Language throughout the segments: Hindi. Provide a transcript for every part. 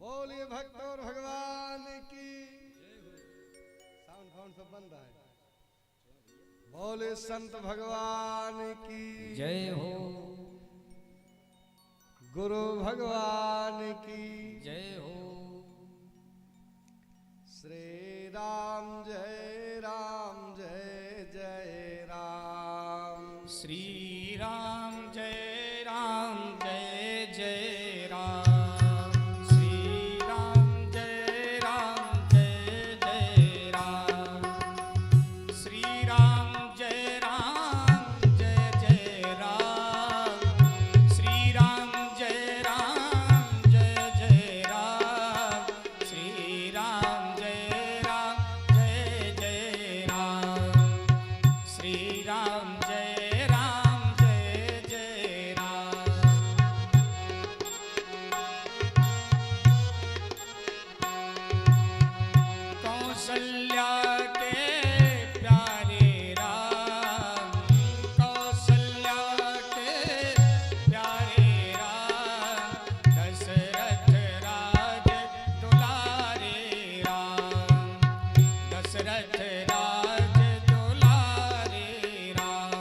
बोलिए भक्त और भगवान की साउंड फाउंड सब बंद है। बोले संत भगवान की जय हो। गुरु भगवान की जय हो। श्री राम जय राम जय जय राम। श्री राम जय राम जय जय राम। श्री राम जय राम जय जय राम। श्री राम जय राम जय जय राम। श्री राम जय राम जय जय राम। श्री राम जय राम जय जय राम। श्री राम जय राम जय जय राम। कौशल्या के प्यारे राम। कौशल्या के प्यारे राम। दशरथ राज दुलारे राम। दशरथ राज दुलारे राम।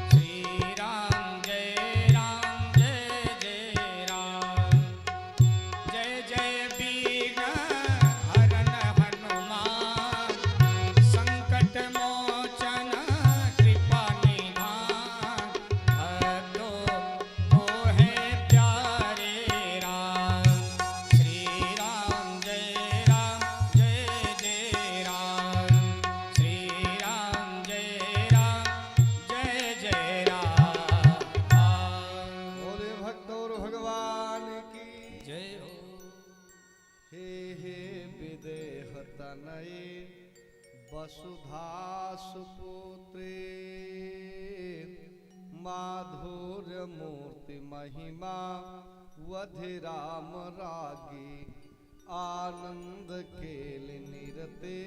श्री राम जय जय राम। जय जय बीन हरन हनुमान। संकट मोचन कृपा निधान। भक्तों को है प्यारे राम। श्री राम जय जय राम। श्री राम जय जय राम। बोले भक्त और भगवान की जय हो। हे विदेह तनये वसुधा सुपुत्रे। माधुर्य मूर्ति महिमा वधि राम रागी। आनंद केल निरते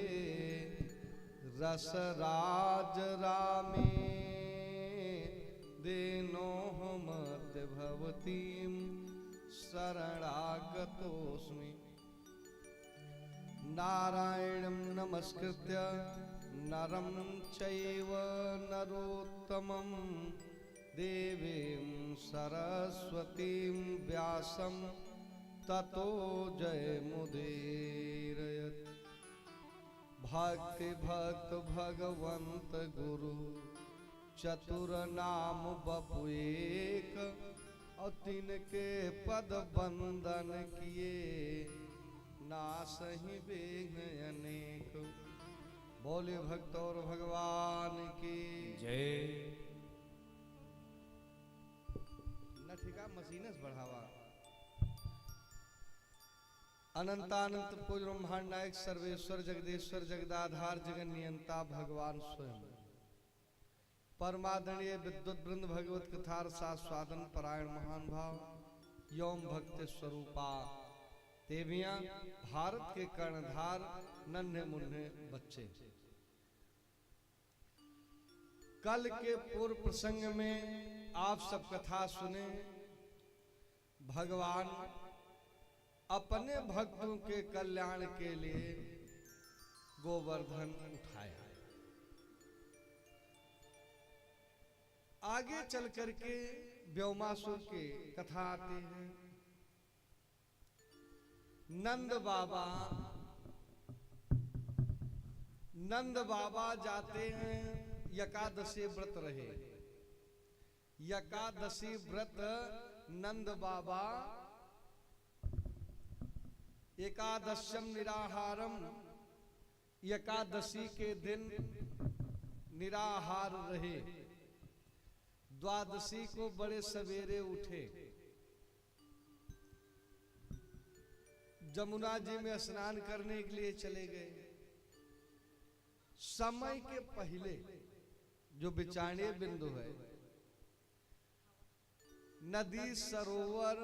रस राज रामे। देनो मत भवतीम शरणागतोऽस्मि। नारायणं नमस्कृत्य नरं चैव नरोत्तमं। देवीं सरस्वतीं व्यासं ततो जयमुदीरयत्। भक्ति भक्त भगवंत गुरु चतुर नाम बपु एक। और तिनके पद बंदन किए नासहि विघ्न अनेक। बोले भक्त और भगवान की जय। नठिका मशीनस बढ़ावा। अनंतानंत पूज ब्रह्मांड नायक सर्वेश्वर जगदेश्वर जगदाधार जगन नियंता भगवान स्वयं। परमादरणीय विद्वत वृंद भगवत कथार स्वादन परायण महान भाव यौम भक्ति स्वरूपा देवियां भारत के कर्णधार नन्हे मुन्ने बच्चे। कल के पूर्व प्रसंग में आप सब कथा सुने। भगवान अपने भक्तों के कल्याण के लिए गोवर्धन उठाया। आगे चल करके व्योमासुर की कथा आती है। नंद बाबा जाते हैं एकादशी व्रत रहे। एकादशी व्रत नंद बाबा एकादश्यम निराहारम। एकादशी के दिन निराहार रहे। द्वादशी को बड़े सवेरे उठे। जमुना जी में स्नान करने के लिए चले गए। समय के पहले जो विचारणीय बिंदु है, नदी सरोवर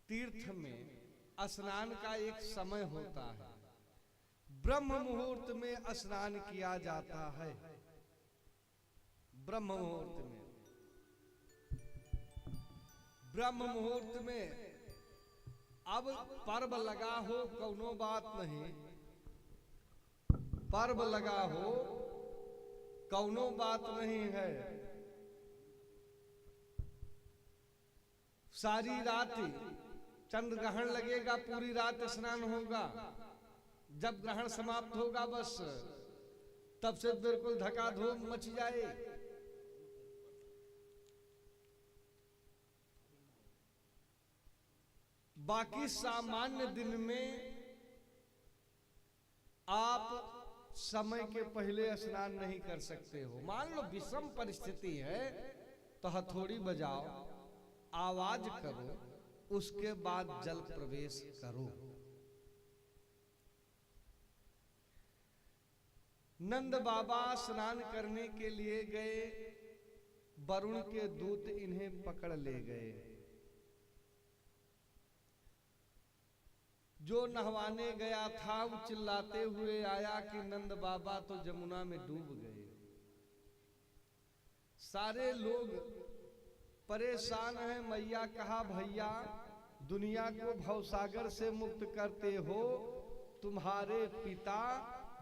तीर्थ में स्नान का एक समय होता है। ब्रह्म मुहूर्त में स्नान किया जाता है। ब्रह्म मुहूर्त में अब पर्व लगा हो कौनो बात नहीं, पर्व लगा हो कौनो बात नहीं है। सारी रात चंद्र ग्रहण लगेगा, पूरी रात स्नान होगा। जब ग्रहण समाप्त होगा बस तब से बिल्कुल धकाधूम मच जाए। बाकी सामान्य दिन में आप समय के पहले स्नान नहीं कर सकते हो। मान लो विषम परिस्थिति है तो हथौड़ी बजाओ, आवाज करो, उसके बाद जल प्रवेश करो। नंद बाबा स्नान करने के लिए गए, वरुण के दूत इन्हें पकड़ ले गए। जो नहवाने गया था वो चिल्लाते हुए आया कि नंद बाबा तो जमुना में डूब गए। सारे लोग परेशान हैं। मैया कहा भैया दुनिया को भवसागर से मुक्त करते हो, तुम्हारे पिता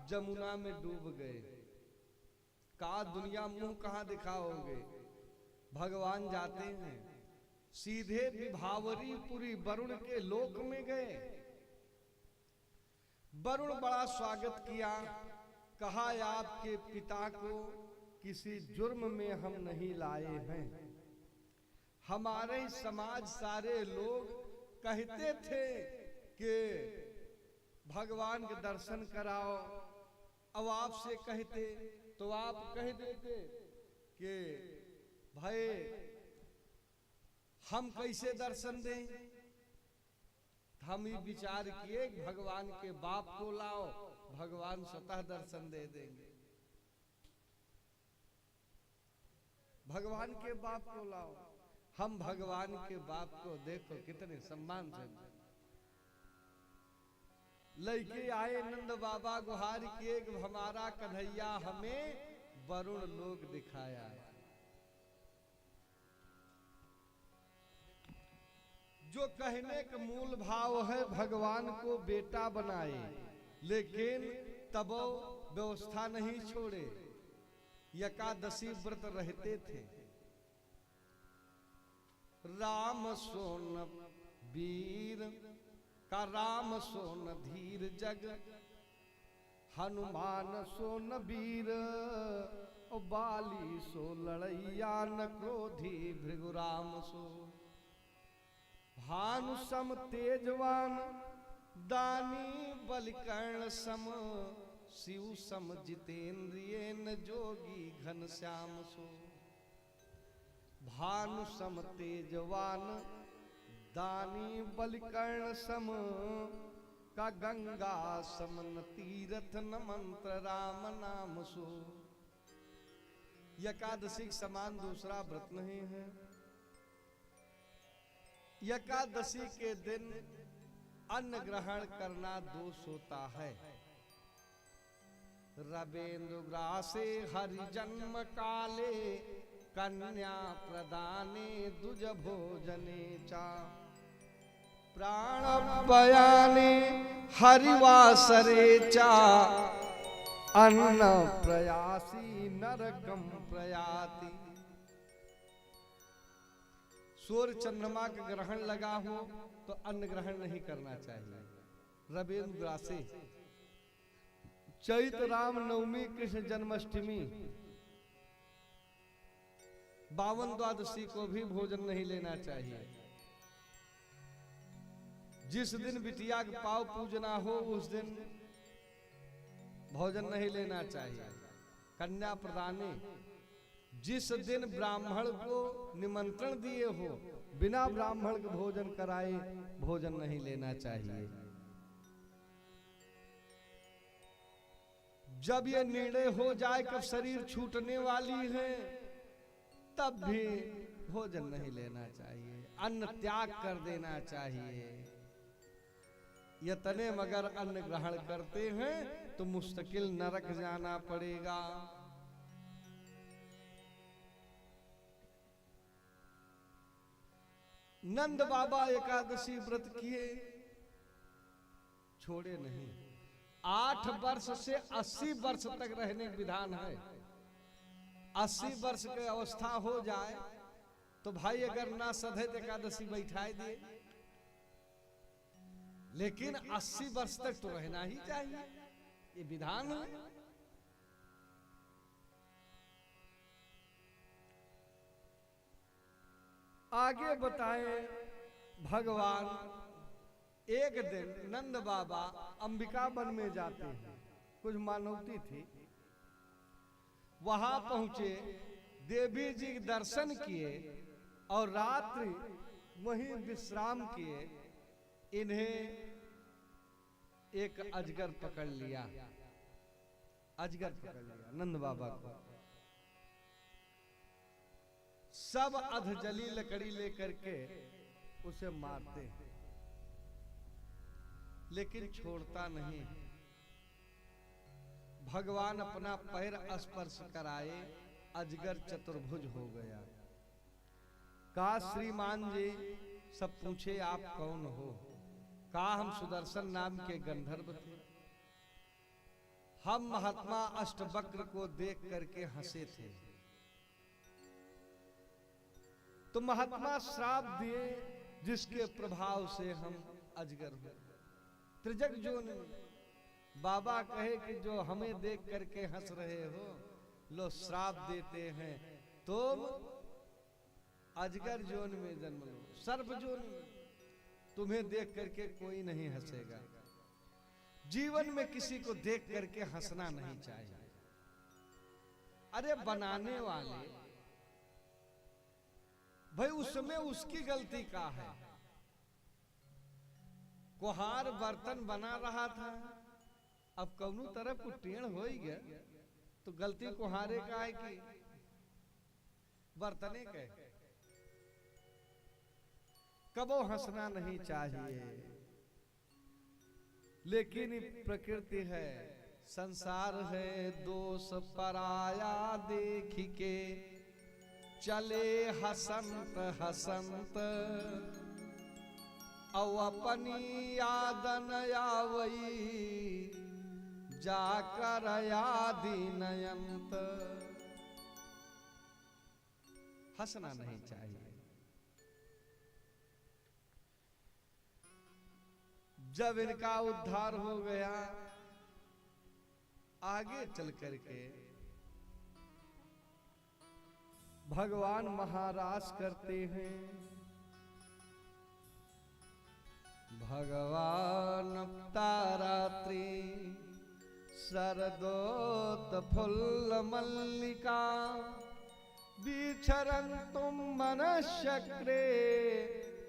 जमुना में डूब गए। कहा दुनिया मुंह कहां दिखाओगे, भगवान जाते हैं। सीधे विभावरीपुरी वरुण के लोक में गए। वरुण बड़ा स्वागत किया, कहा आपके पिता को किसी जुर्म में हम नहीं लाए हैं। हमारे समाज सारे लोग कहते थे कि भगवान के दर्शन कराओ, अब आपसे कहते तो आप कह देते कि भाई हम कैसे दर्शन दें। हम ही विचार किए भगवान के बाप को लाओ, भगवान स्वतः दर्शन दे देंगे। भगवान के बाप को लाओ। हम भगवान के बाप को देखो कितने सम्मान से लेके आए। नंद बाबा गुहार किए हमारा कन्हैया हमें वरुण लोक दिखाया। जो कहने का मूल भाव है भगवान को बेटा बनाए, लेकिन तब व्यवस्था नहीं छोड़े। एकादशी व्रत रहते थे। राम सोन वीर का राम सोन धीर जग, हनुमान सोन वीर बाली सो लड़ैया न क्रोधी भृगुराम सो। भानु सम तेजवान दानी बलिकर्ण सम, शिव सम जितेंद्रिय न जोगी घन श्याम सो। भानु सम तेजवान दानी बलिकर्ण सम, का गंगा समन तीर्थ न मंत्र राम नाम सो। एकादशी समान दूसरा व्रत नहीं है। एकादशी के दिन अन्न ग्रहण करना दोष होता है। रवेंद्र ग्रासे हरि जन्म काले, कन्या प्रदाने दुज भोजने चा। प्राण बयाने हरिवासरे चा, अन्न प्रयासी नरकम प्रयाति। सूर्य चंद्रमा का ग्रहण लगा हो तो अन्न ग्रहण नहीं करना चाहिए। रवेंद्र ग्रासे चैत्र राम नवमी कृष्ण जन्माष्टमी 52 द्वादशी को भी भोजन नहीं लेना चाहिए। जिस दिन बिटिया का पाव पूजना हो उस दिन भोजन नहीं लेना चाहिए। कन्या प्रदाने जिस दिन ब्राह्मण को निमंत्रण दिए हो, बिना ब्राह्मण के भोजन कराए भोजन नहीं लेना चाहिए। जब ये निर्णय हो जाए कि शरीर छूटने वाली है तब भी भोजन नहीं लेना चाहिए, अन्न त्याग कर देना चाहिए। यतने मगर अन्न ग्रहण करते हैं तो मुस्तकिल नरक जाना पड़ेगा। नंद बाबा एकादशी व्रत किए, छोड़े नहीं। 8 वर्ष से 80 वर्ष तक रहने का विधान है। 80 वर्ष की अवस्था हो जाए तो भाई अगर ना सधैत एकादशी बैठाए दिए, लेकिन 80 वर्ष तक तो रहना ही चाहिए, ये विधान है। आगे बताए भगवान एक दिन नंद बाबा अंबिका वन में जाते हैं, कुछ मानवती थी, वहां पहुंचे, देवी जी के दर्शन किए और रात्रि वहीं विश्राम किए। इन्हें एक अजगर पकड़ लिया, अजगर पकड़ लिया नंद बाबा को। सब अधजली लकड़ी लेकर के उसे मारते हैं, लेकिन छोड़ता नहीं। भगवान अपना पैर स्पर्श कराए, अजगर चतुर्भुज हो गया। कहा श्रीमान जी, सब पूछे आप कौन हो? कहा हम सुदर्शन नाम के गंधर्व थे, हम महात्मा अष्टवक्र को देख करके हंसे थे, तो महात्मा श्राप दिए जिसके प्रभाव से हम अजगर हुए। त्रिजग जोन बाबा कहे कि जो हमें देख करके हंस रहे हो, लो श्राप देते हैं, तुम अजगर जोन में जन्म लो, सर्प जोन में। तुम्हें देख करके कोई नहीं हंसेगा। जीवन में किसी को देख करके हंसना नहीं चाहिए। अरे बनाने वाले भाई, उसमें उसकी गलती का है। कुहार बर्तन बना रहा था, अब कौनू तरफ को टेढ़ हो ही गया, तो गलती कुहारे का है कि बर्तने का? कबो हंसना नहीं चाहिए, लेकिन प्रकृति है, संसार है, दोष पराया देख के चले हसंत हसंत, औ अपनी याद न आवई जाकर यादी नयंत। हंसना नहीं चाहिए। जब इनका उद्धार हो गया, आगे चल करके भगवान महाराज करते हैं। भगवान तारात्रि शरदोत फुल्ल मल्लिका, बिछरन तुम मनश्चक्रे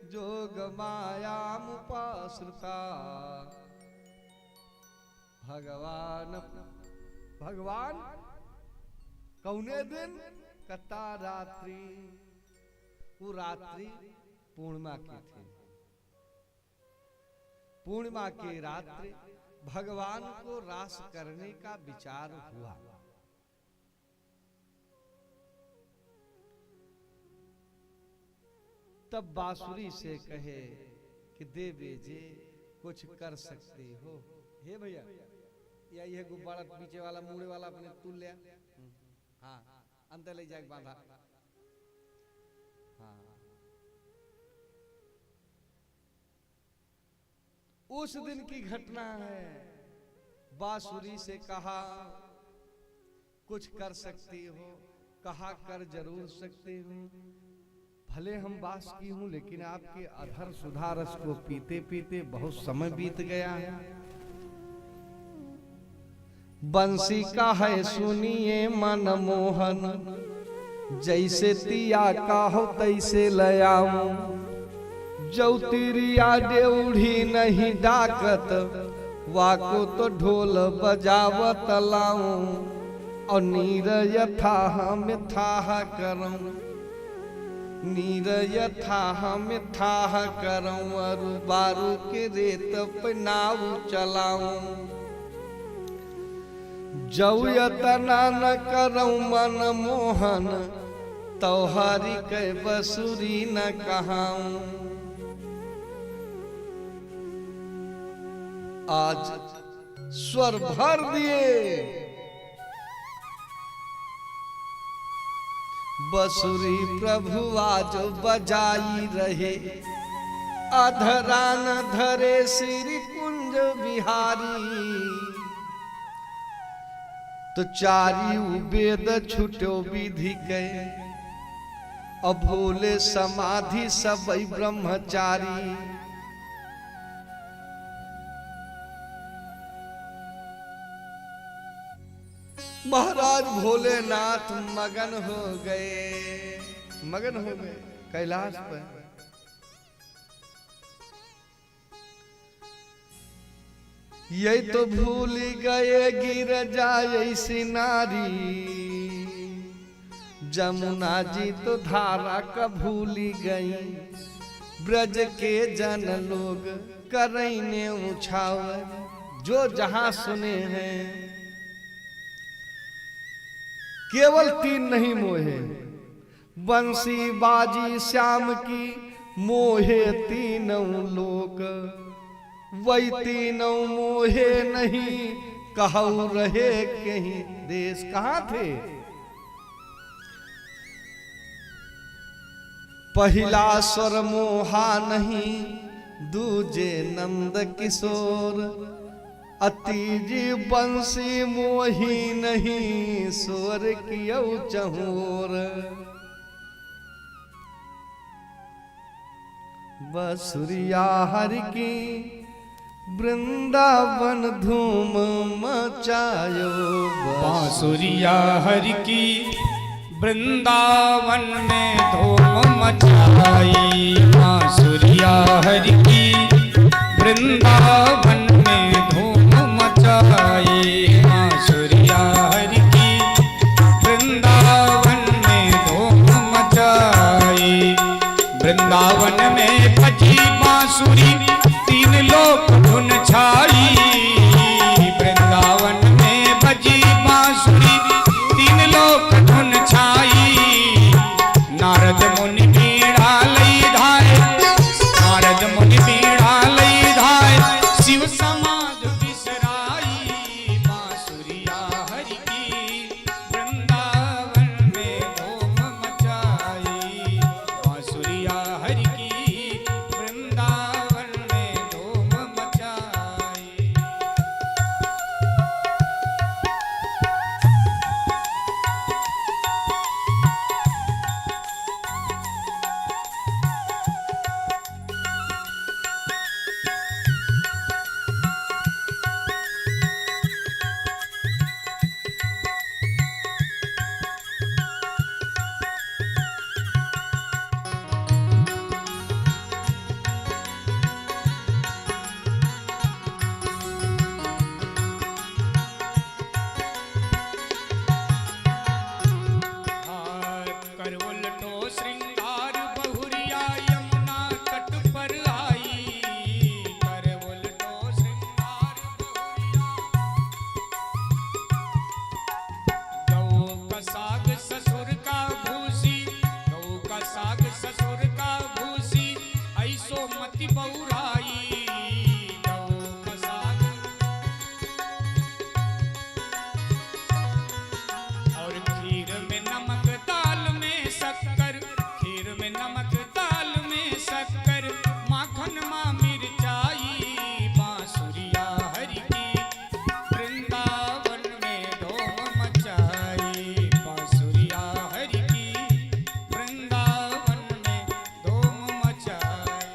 जोग माया मुपाश्रिता। भगवान कौने दिन? कता रात्रि, वो रात्रि पूर्णिमा की थी। पूर्णिमा की रात्रि भगवान को रास करने का विचार हुआ। तब बांसुरी से कहे कि देवी जी कुछ कर सकती हो। हे भैया, या ये गुब्बारा पीछे वाला मुड़े वाला अपने तुल लिया, हाँ अंदर ले जाके बांधा। हाँ, उस दिन की घटना है। बांसुरी से कहा कुछ कर सकती हो, कहा कर जरूर सकती हूँ। भले हम बास की हूँ, लेकिन आपके अधर सुधा रस को पीते पीते बहुत समय बीत गया है। बंसी का है सुनिए मनमोहन, जैसे तिया का हो तैसे लयाऊं। जौतिरिया डेउढ़ी नहीं डाकत, वाको तो ढोल बजावत लाऊं। और नीर यथा मिथाह करऊं, नीर यथा मिथाह करऊं। अरु बारू के रेत पे नाव चलाऊं। जौ यतना न करऊं मन मोहन, तोहारी के बसुरी न कहाऊं। आज स्वर भर दिए। बसुरी प्रभु आज बजाई रहे, अधरा न धरे श्री कुंज बिहारी। तो चारी वेद छुटो विधि गए, अभोले समाधि सब ब्रह्मचारी। महाराज भोलेनाथ मगन हो गए, मगन हो गए कैलाश पर। यही तो भूल गए गिर जाए ऐसी नारी, जमुना जी तो धारा का भूली गई। ब्रज के जन लोग करैने उछावर, जो जहां सुने हैं केवल तीन नहीं मोहे। बंसी बाजी श्याम की मोहे तीनों लोक, वही तीनों मोहे नहीं कहू रहे कहीं देश। कहां थे? पहला स्वर मोहा नहीं, दूजे नंद किशोर। अतीजी बंसी मोही नहीं, स्वर कियो चहोर। बसुरिया हरि की वृंदावन धूम मचायो। बांसुरिया हरि की वृंदावन में धूम मचाई। बांसुरिया हरि की वृंदावन में धूम मचाई। बांसुरिया हरि की वृंदावन में धूम मचाई। वृंदावन में बजी बांसुरी, तीन लोक धुन छाई। वृंदावन में बजी बांसुरी, तीन लोक धुन छाई। नारद मुनि बीड़ा लई धाय, नारद मुनि बीड़ा लई धाय। शिव समाध बिसराई। बांसुरिया हरि की वृंदावन में धूम मचाई। बांसुरिया हरि की वृंदावन में धूम मचाई। कर उलटो श्रृंगार बहुरिया यमुना तट पर आई। कर उलटो श्रृंगार बहुरिया, गौ का साग ससुर का भूसी। गौ का साग ससुर का भूसी, ऐसो मति बहुराई। गौ का साग और खीर में नमक दाल में शक्कर। खीर में नमक दाल में शक्कर, माखन माँ मिर्चाई। बांसुरिया हरि की वृंदावन में धूम मचाई। बांसुरिया हरि की वृंदावन में धूम मचाई।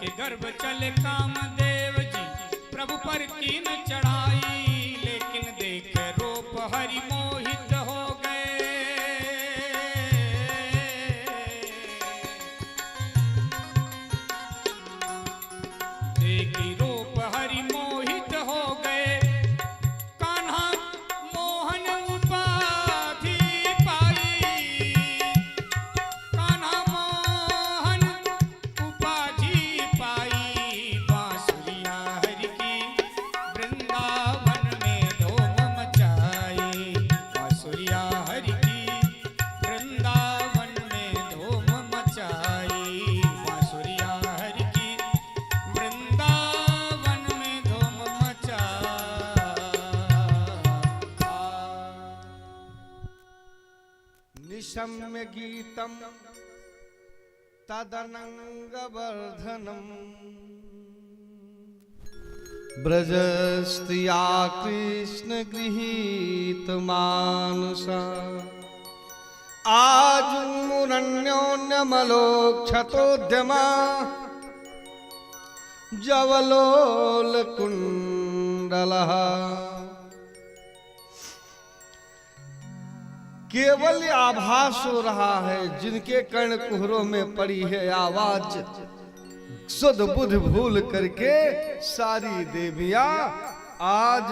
के गर्भ चले कामदेव जी प्रभु पर कीन चढ़ाई, लेकिन देख रूप हरि मोहित हो गए। देखी रूप हरि मोहित हो गए, कान्हा मोहन उपाधि पाई, कान्हा मोहन उपाधि पाई। बांसुरिया हरि की वृंदावन में धूम मचाई, बांसुरिया हरि की वृंदावन में धूम मचाई, बांसुरिया हरि की वृंदावन में धूम मचाई। निशम्य गीतम तदनंगवर्धनम ब्रजस्त्रिया कृष्ण गृहीत मानसा आजुमुरन्योन्यमलोक्षतोद्यमा जवलोल कुंडलः। केवल आभास हो रहा है, जिनके कर्ण कुहरों में पड़ी है आवाज, सुध बुध भूल करके सारी देवियां आज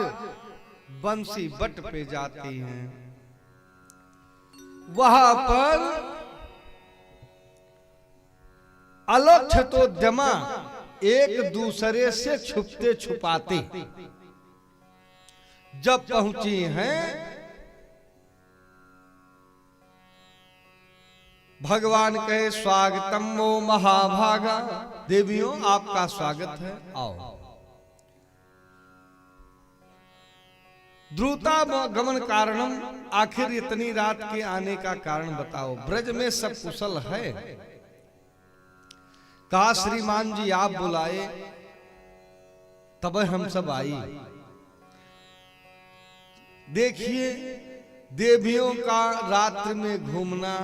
बंसी बट पे जाती हैं। वहां पर अलोक्षतोद्यमा एक दूसरे से छुपते छुपाते जब पहुंची हैं, भगवान कहे स्वागतम मो महाभागा, देवियों आपका स्वागत है, आओ। द्रुता गमन कारणम, आखिर इतनी रात के आने का कारण बताओ। ब्रज में सब कुशल है? कहा श्रीमान जी आप बुलाए तब हम सब आई। देखिए देवियों का रात्रि में घूमना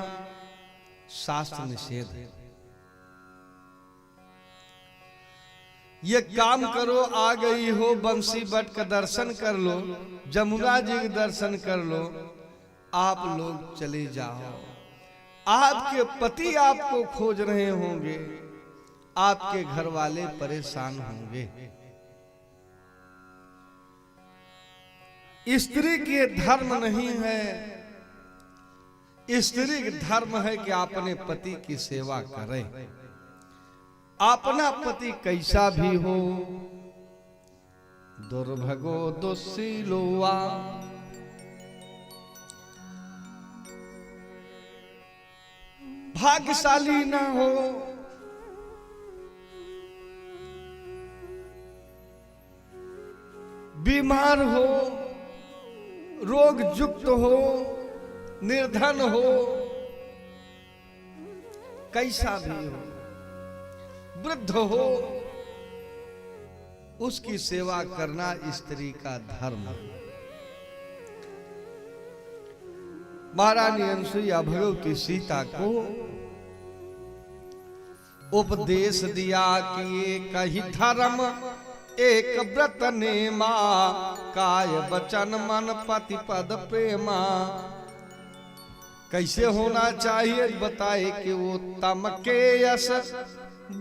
शास्त्र निषेध है। ये काम करो, आ गई हो बंसी बट का दर्शन कर लो, जमुना जी के दर्शन कर लो, आप लोग चले जाओ। आपके पति आपको खोज रहे होंगे, आपके घर वाले परेशान होंगे। स्त्री के धर्म नहीं है, स्त्री का धर्म है कि अपने पति की सेवा करे। अपना पति कैसा भी हो, दुर्भगो दुस्सीलोवा, भाग्यशाली ना हो, बीमार हो, रोग युक्त हो, निर्धन हो, कैसा भी हो, वृद्ध हो, उसकी सेवा करना स्त्री का धर्म है। महारानी अनसुईया भगवती सीता को उपदेश दिया कि एक ही धर्म एक व्रत नेमा, काय वचन मन पति पद प्रेमा। कैसे होना चाहिए बताए कि वो तम के यश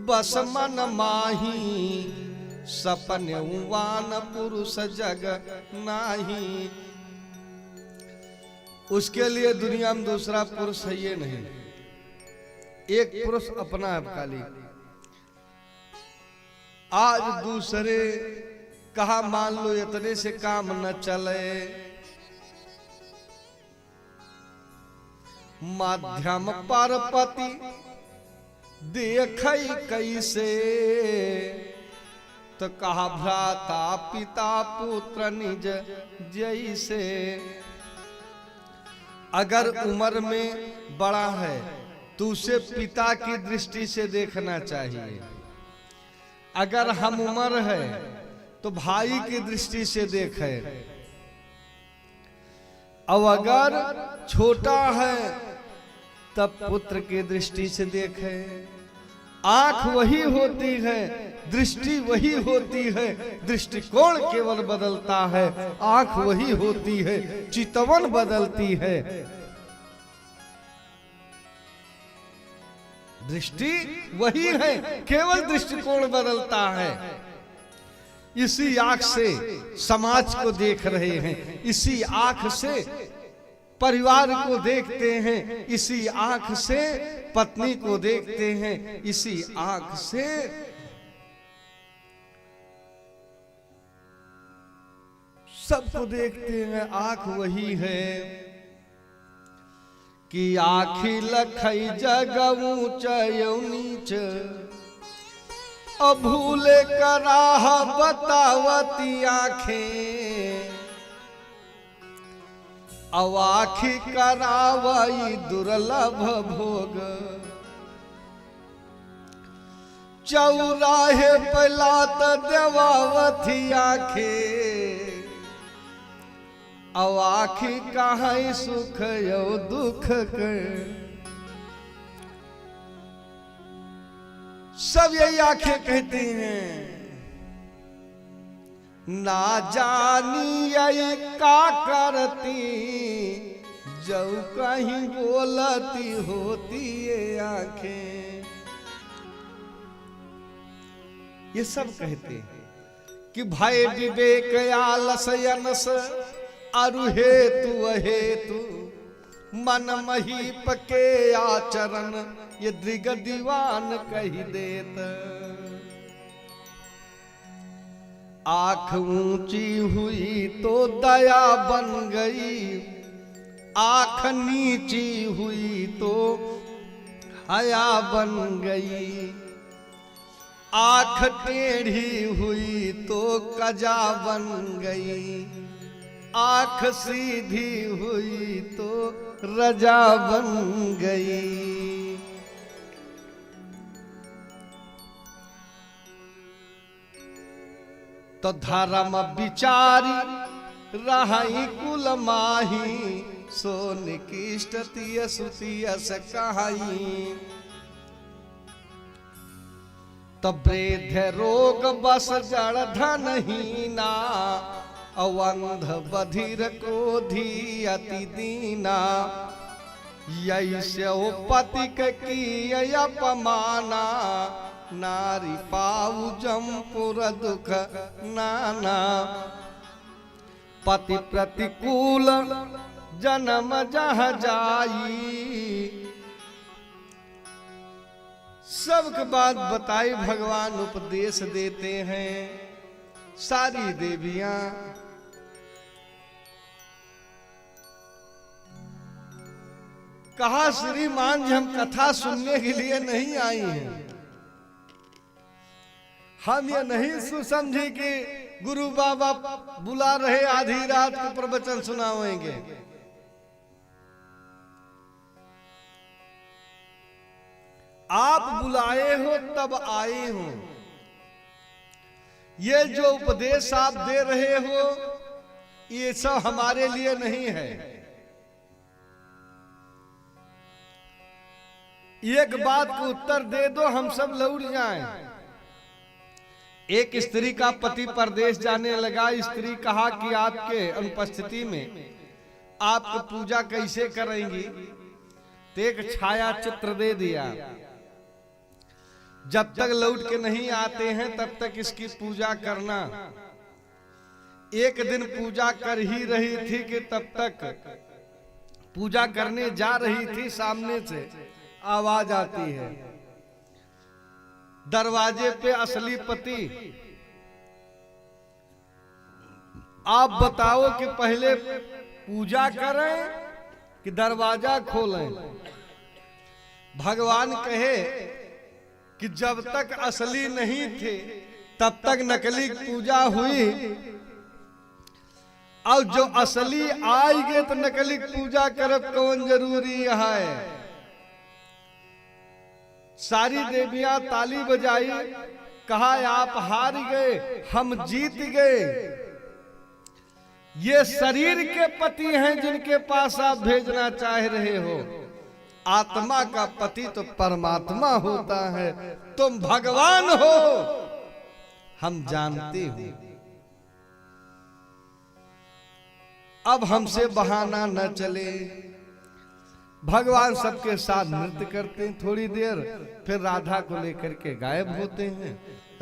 बस मन माही, सपन उवान पुरुष जग नाही। उसके लिए दुनिया में दूसरा पुरुष है ये नहीं, एक पुरुष अपना है खाली। आज दूसरे कहा मान लो इतने से काम न चले, माध्यम पर पति देख कैसे, तो कहा भ्राता पिता पुत्र निज जैसे। अगर उम्र में बड़ा है तो उसे पिता की दृष्टि से देखना चाहिए, अगर हम उम्र है तो भाई की दृष्टि से देखे, अब अगर छोटा है तब पुत्र की दृष्टि से देखे, आंख वही होती है, दृष्टि वही होती है, दृष्टिकोण केवल बदलता है। आंख वही होती है, चितवन बदलती है। दृष्टि वही है, केवल दृष्टिकोण बदलता है। इसी आंख से समाज को देख रहे हैं, इसी आंख से परिवार को देखते हैं, इसी आंख से पत्नी को देखते हैं, इसी आंख से सबको देखते हैं। आंख वही है कि आखी लखई जग ऊंच नीच, अभूले कराह बतावती आंखें, अवाखी करावई दुर्लभ भोग, चौराहे पलात देवावती आंखें, अवाखी कहाई सुख यो दुख कर। सब यही आंखें कहती हैं, ना जानी यही का करती, जो कहीं बोलती होती ये आंखें। ये सब कहते हैं कि भय विवेक आलस अनस अरु हेतु अहेतु, मन महीप के आचरण ये दृग दीवान कही देत। आंख ऊंची हुई तो दया बन गई, आंख नीची हुई तो हया बन गई, आंख टेढ़ी हुई तो कजा बन गई, आंख सीधी हुई तो रजा बन गई। तो धर्म विचारी रही कुल माही, सो निकिष्ट तिय सुतियस कहाई। तो वृद्ध रोग बस जड़ धनहीना, अवंध बधिर क्रोधी अति दीना, यैसे पति की अपमाना, नारी पाऊ जमपुर दुख नाना। पति प्रतिकूल जन्म जहाँ जाई, सबके बाद बताई भगवान उपदेश देते हैं। सारी देवियां कहा श्रीमान जी हम कथा सुनने के लिए नहीं आई हैं, हम ये नहीं समझे कि गुरु बाबा बुला रहे आधी रात को प्रवचन सुनाएंगे। आप बुलाए हो तब आए हो। ये जो उपदेश आप दे रहे हो ये सब हमारे लिए नहीं है। एक बात को उत्तर दे दो हम सब लौट जाएं। एक स्त्री का पति परदेश जाने लगा। स्त्री कहा कि आपके अनुपस्थिति में आप पूजा कैसे करेंगी, तो एक छाया चित्र दे दिया। जब तक लौट के नहीं आते हैं तब तक इसकी पूजा करना। एक दिन पूजा कर ही रही थी कि तब तक पूजा करने जा रही थी, सामने से आवाज आती है। दरवाजे पे असली पति, आप बताओ कि पहले पूजा करें कि दरवाजा खोलें। भगवान कहे कि जब तक असली नहीं थे तब तक नकली पूजा हुई, और जो असली आएंगे तो नकली पूजा करब कौन जरूरी है। सारी देवियां ताली बजाई, कहा आप हार गए, हम जीत गए। ये शरीर के पति हैं जिनके पास आप भेजना चाह रहे हो। आत्मा का पति तो परमात्मा होता है, तुम भगवान हो हम जानते हो। अब हमसे बहाना न चले। भगवान सबके साथ नृत्य करते हैं थोड़ी देर, फिर राधा को लेकर के गायब होते हैं।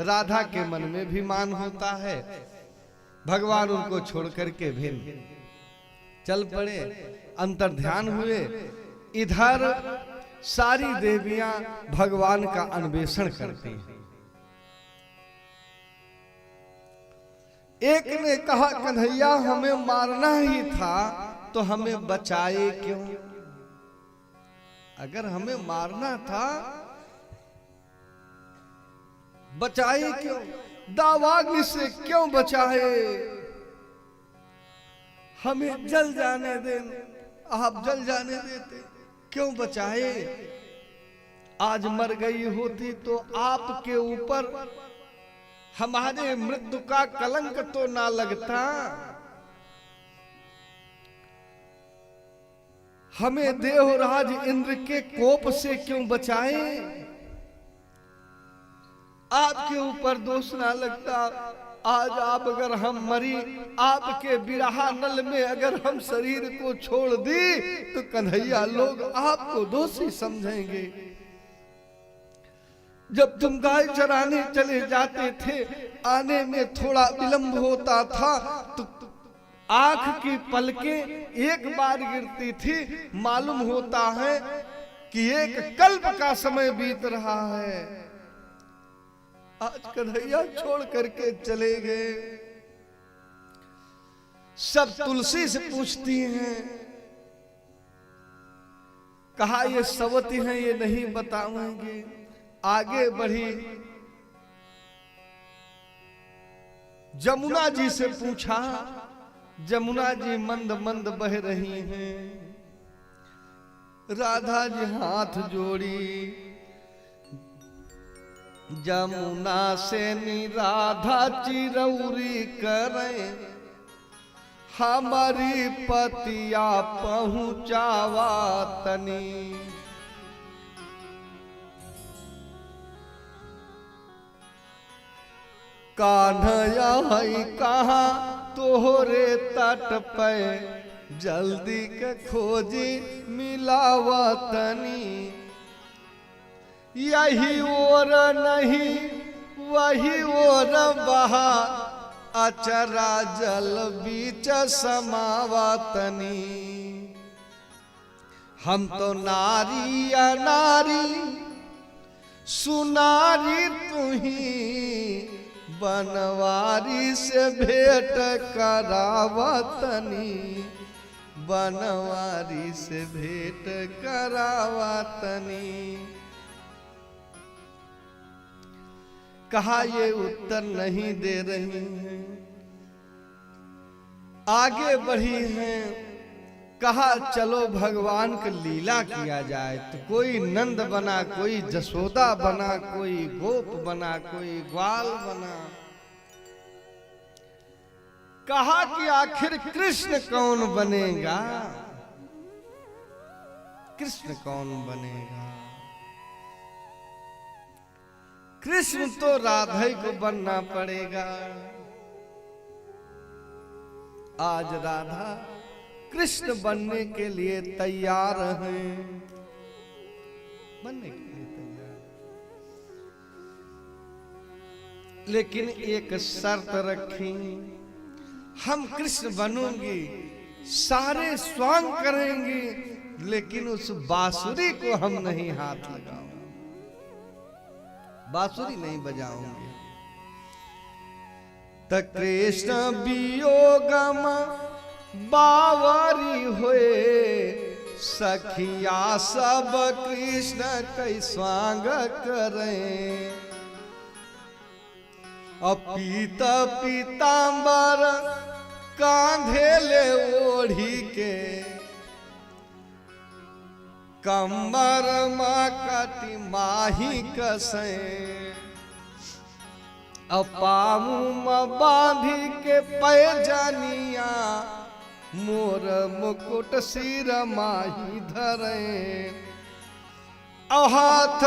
राधा के मन में भी मान होता है, भगवान उनको छोड़ करके भी चल पड़े, अंतर्ध्यान हुए। इधर सारी देवियां भगवान का अन्वेषण करती हैं। एक ने कहा कन्हैया हमें मारना ही था तो हमें बचाए क्यों? अगर हमें मारना था बचाए क्यों? दावाग्नि से क्यों बचाए? हमें जल जाने दें, आप जल जाने देते, क्यों बचाए? आज मर गई होती तो आपके ऊपर हमारे मृत्यु का कलंक तो ना लगता। हमें देवराज इंद्र के कोप से क्यों बचाए? आपके ऊपर दोष ना लगता। आज आप अगर हम मरी, आपके बिरहा नल में अगर हम शरीर को छोड़ दी तो कन्हैया लोग आपको दोषी समझेंगे। जब तुम गाय चराने चले जाते थे, आने में थोड़ा विलंब होता था तो आंख की पलकें एक बार गिरती थी, मालूम होता है कि एक कल्प का समय बीत रहा है। आज कन्हैया छोड़ करके चले गए। सब तुलसी से पूछती हैं, कहा ये सवती हैं, ये नहीं बताएंगे। आगे बढ़ी, जमुना जी से पूछा, जमुना जी मंद मंद बह रही हैं। राधा जी हाथ जोड़ी, जमुना से राधा चिरौरी करें, हमारी पतिया पहुंचावा तनी। कान्हैया है कहाँ तोहरे तट पे, जल्दी के खोजी मिलावा तनी। यही ओर नहीं वही ओर बहा, अचरा जल बीच समावा तनी। हम तो नारी अनारी सुनारी तुही, बनवारी से भेंट करावतनी, बनवारी से भेंट करावतनी। कहा ये उत्तर नहीं दे रही हैं। आगे बढ़ी हैं, कहा चलो भगवान की लीला किया जाए। तो कोई नंद बना, कोई जसोदा बना, कोई गोप बना, कोई ग्वाल बना। कहा कि आखिर कृष्ण कौन बनेगा? कृष्ण कौन बनेगा? कृष्ण तो राधा को बनना पड़ेगा। आज राधा कृष्ण बनने के लिए तैयार हैं, बनने के लिए तैयार। लेकिन एक शर्त रखी, हम कृष्ण बनूंगी, सारे स्वांग करेंगे, लेकिन उस बांसुरी को हम नहीं हाथ लगाओ, बांसुरी नहीं बजाओगे। त कृष्ण वियोगम बावरी होए, सखिया सब कृष्ण कै स्वांग करें। पीत पीतांबर कांधे ले ओढ़ी के, कमर माँ कटी माही कसे। पामू में बांधी के पैजानिया, मोर मुकुट सिर माही धरे। हाथ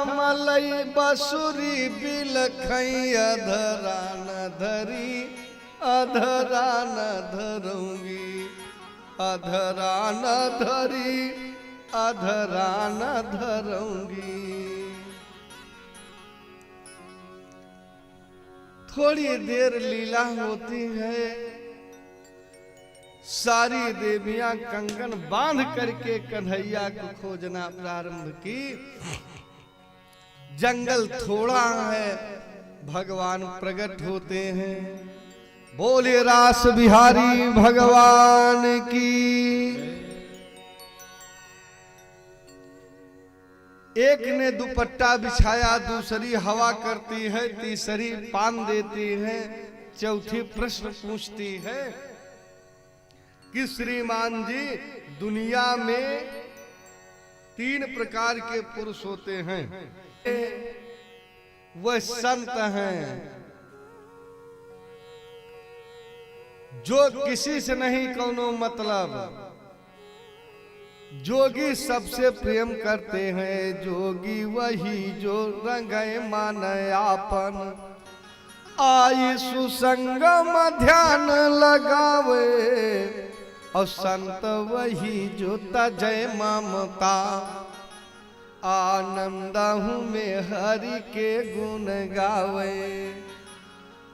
मलई बसुरी बिलखई अधरा न धरी अधरा न धरूंगी अधरा न धरी अधरा न धरूंगी। थोड़ी देर लीला होती है, सारी देवियां कंगन बांध करके कन्हैया को खोजना प्रारंभ की। जंगल थोड़ा है, भगवान प्रकट होते हैं। बोले रास बिहारी भगवान की। एक ने दुपट्टा बिछाया, दूसरी हवा करती है, तीसरी पान देती है, चौथी प्रश्न पूछती है कि श्रीमान जी दुनिया में 3 प्रकार के पुरुष होते हैं। वह संत हैं जो किसी से नहीं कोनो मतलब, जोगी सबसे प्रेम करते हैं, जोगी वही जो रंगे माने आपन, आई सुसंगम ध्यान लगावे, और संत वही जो तजय ममता, आनंदहु में हरि के गुण गावे,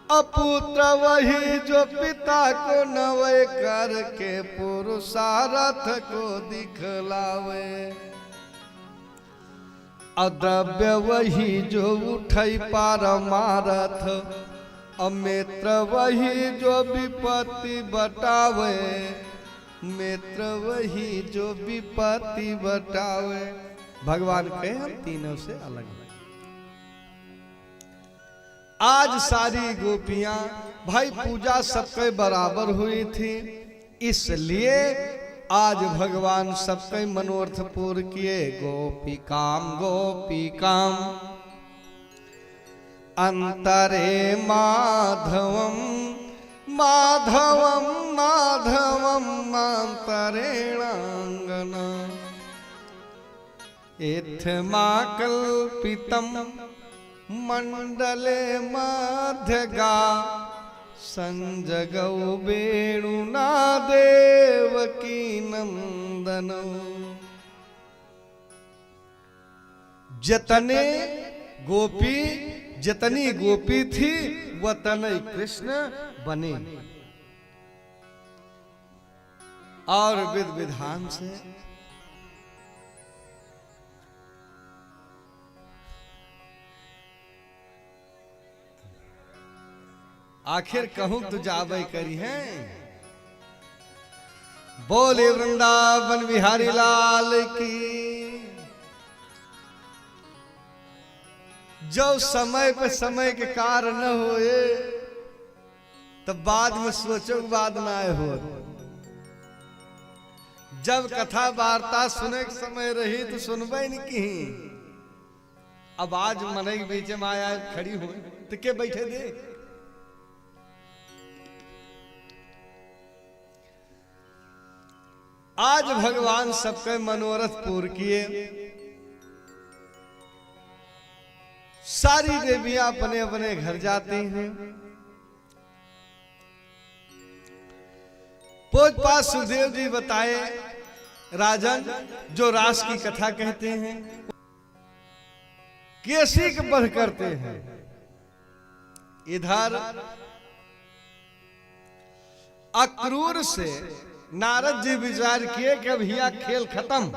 अपुत्र वही जो पिता को नवय करके पुरुषार्थ को दिखलावे, अद्रव्य वही जो उठई पारमारथ, अमित्र वही जो विपत्ति बटावे, मित्र वही जो विपत्ति बटावे। भगवान कहे हम तीनों से अलग हैं। आज सारी गोपियां भाई पूजा सबके बराबर हुई थी, इसलिए आज भगवान सबके मनोरथ पूर्ण किए। गोपिकाम गोपिकाम अंतरे माधवम माधवम माधवम अंतरेणांगना, एथमा कल्पितम मंडले मध्यगा, संजगौ वेणुना देवकी नंदनो। जतने गोपी जितनी गोपी थी वतने कृष्ण बने, और विध विधान से आखिर कहूं तो जावे करी है। बोले वृंदावन बिहारी लाल की। जो समय पे समय के कार्य न होए तब बाद में सोचो बाद ना आए हो। जब कथा वार्ता सुने के समय रही तो सुनबे नहीं की। अब आज मन के बीच में आया खड़ी हो तो के बैठे दे। आज भगवान सबके मनोरथ पूर्ण किए। सारी देवियां अपने अपने घर जाती हैं। पूज्यपाद सुखदेव जी बताए राजन जो रास की कथा कहते हैं कैसी के बढ़ करते हैं। इधर अक्रूर से नारद जी विचार किए कि अब यहाँ खेल खत्म।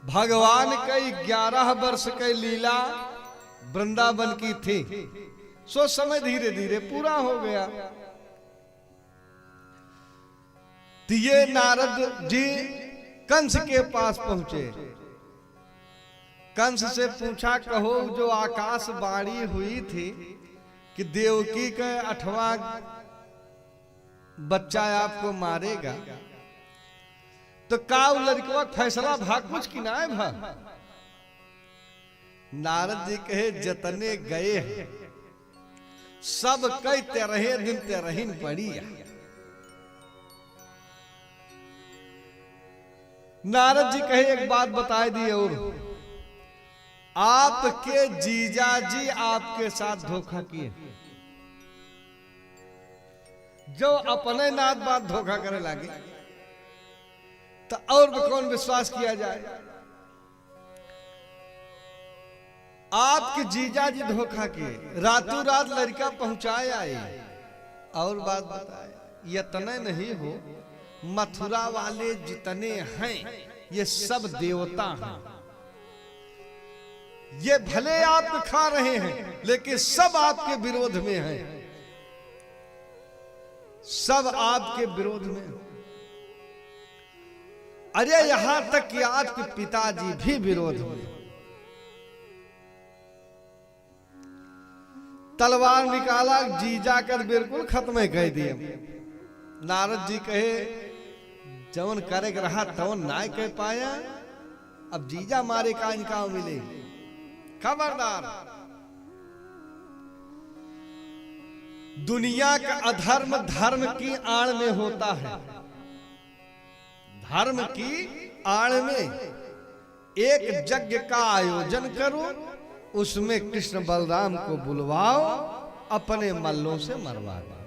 भगवान कई 11 वर्ष की लीला वृंदावन की थी, सो समय धीरे धीरे पूरा हो गया। तो ये नारद जी कंस के पास पहुंचे। कंस से पूछा कहो जो आकाश वाणी हुई थी कि देवकी का 8वां बच्चा आपको मारेगा, तो काव लड़कवा फैसला भाग कुछ की ना है भा। नारद जी कहे जतने गए हैं सब कई तेरहे दिन तेरहीन पड़ी। नारद जी कहे एक बात बताए दी और आपके जीजा जी आपके साथ धोखा किए, जो अपने नाथ बात धोखा करे लागे तो और भी कौन विश्वास किया जाए। आपके जीजा जी धोखा किए, रातों रात लड़का पहुंचाए आए। और बात बताए, यतने नहीं हो, मथुरा वाले जितने हैं ये सब देवता हैं। ये भले आप खा रहे हैं लेकिन सब आपके विरोध में हैं, सब आपके विरोध में। अरे यहां तक कि आपके पिताजी भी विरोध में। तलवार निकाला, जी जाकर बिल्कुल खत्म कह दिए। नारद जी कहे जवन करे रहा तवन ना कह पाया, अब जीजा मारे का इनका मिले। खबरदार, दुनिया का अधर्म धर्म की आड़ में होता है। धर्म की आड़ में एक यज्ञ का आयोजन करो, उसमें कृष्ण बलराम को बुलवाओ, अपने मल्लों से मरवा दो।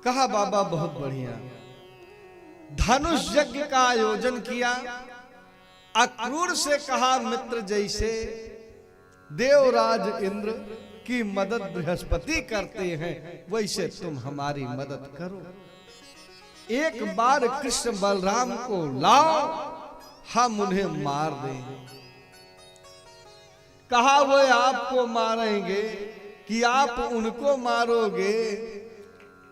कहा बाबा बहुत बढ़िया। धनुष यज्ञ का आयोजन किया, अक्रूर से कहा मित्र जैसे देवराज इंद्र की मदद बृहस्पति करते हैं वैसे तुम हमारी मदद करो। एक बार कृष्ण बलराम को लाओ, हम उन्हें मार देंगे। कहा वो आपको मारेंगे कि आप उनको मारोगे,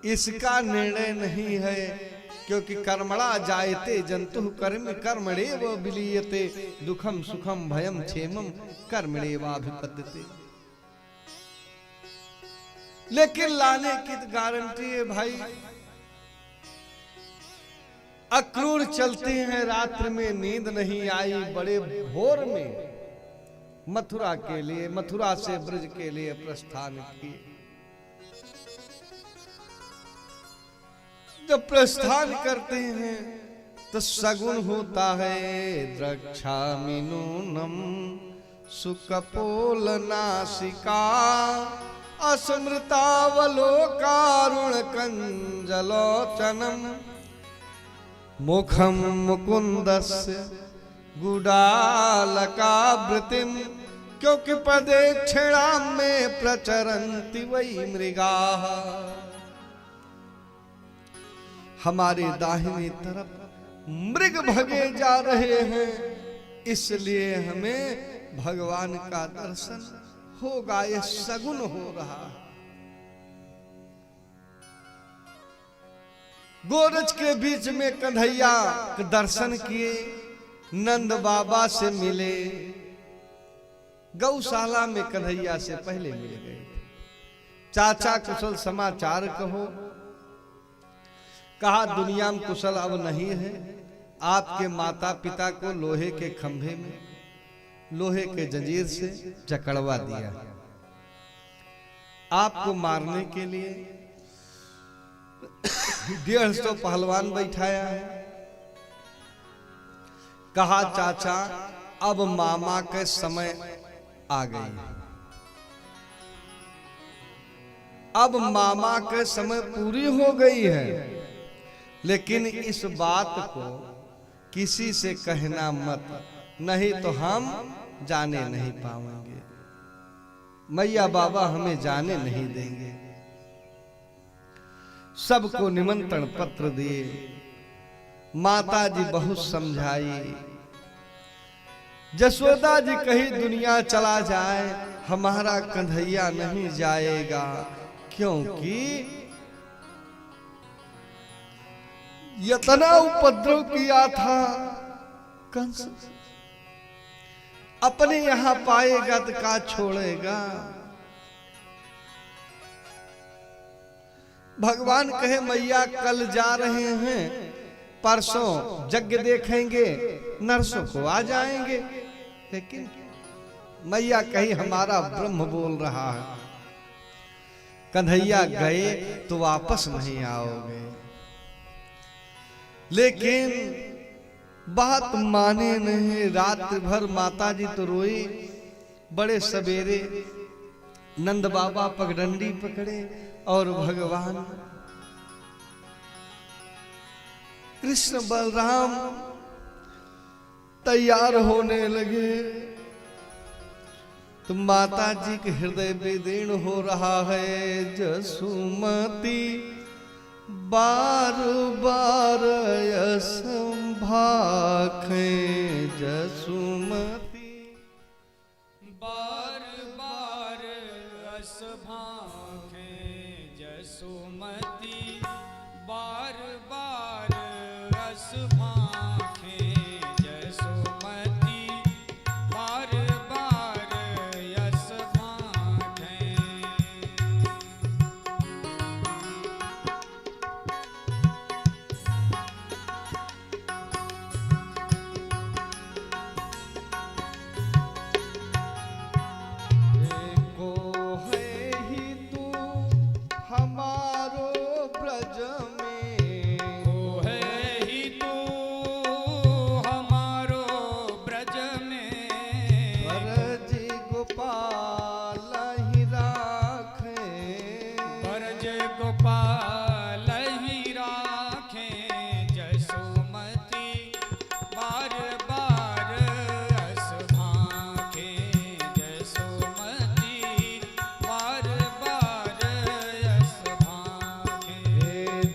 इसका निर्णय नहीं है, क्योंकि कर्मणा जायते जंतु कर्म कर्मणेव विलीयते, दुखम सुखम भयम क्षेमम कर्मणेवाभिपद्यते। लेकिन लाने की गारंटी है भाई। अक्रूर चलते हैं, रात्रि में नींद नहीं आई, बड़े भोर में मथुरा के लिए, मथुरा से ब्रज के लिए प्रस्थान किए। जब प्रस्थान करते हैं तो सगुन होता है, द्रक्षामि नूनम सुकपोल नासिका, अस्मृतावलोकारुण कंजलोचनम, मुखम मुकुंदस्य गुडालकावृतिम, क्योंकि प्रदक्षिणाम में प्रचरन्ति वै मृगाः। हमारे दाहिनी तरफ मृग भगे जा रहे हैं, इसलिए हमें भगवान का दर्शन होगा, ये सगुन हो रहा है। गोरज के बीच में कन्हैया के दर्शन किए, नंद बाबा से मिले। गौशाला में कन्हैया से पहले मिल गए। चाचा कुशल समाचार कहो। कहा दुनिया में कुशल अब नहीं है, आपके माता पिता को लोहे के खंभे में लोहे के जंजीर से जकड़वा दिया, आपको मारने के लिए 150 पहलवान बैठाया है। कहा चाचा अब मामा के समय आ गई, अब मामा के समय पूरी हो गई है, लेकिन इस बात को किसी से कहना मत, नहीं तो हम जाने नहीं पाएंगे, मैया बाबा हमें जाने नहीं देंगे। सबको निमंत्रण पत्र दिए, माता जी बहुत समझाई। जसोदा जी कही दुनिया चला जाए, हमारा कन्हैया नहीं जाएगा, क्योंकि इतना उपद्रव किया था कंस, अपने यहां पाएगा तो का छोड़ेगा। भगवान कहे मैया कल जा रहे हैं, परसों यज्ञ देखेंगे, नरसों को आ जाएंगे। लेकिन मैया कही हमारा ब्रह्म बोल रहा है। कन्हैया गए तो वापस नहीं आओगे। लेकिन बात माने नहीं। रात भर माता जी तो रोई। बड़े सवेरे नंद बाबा पगडंडी पकड़े और भगवान कृष्ण बलराम तैयार होने लगे। तो माता जी के हृदय विदीर्ण हो रहा है। जसुमती बार बार असंभाखे, जसुमती बार बार असभाखे, जसुमती बार बार असभाखे, जसुमती बार बार असभाखे।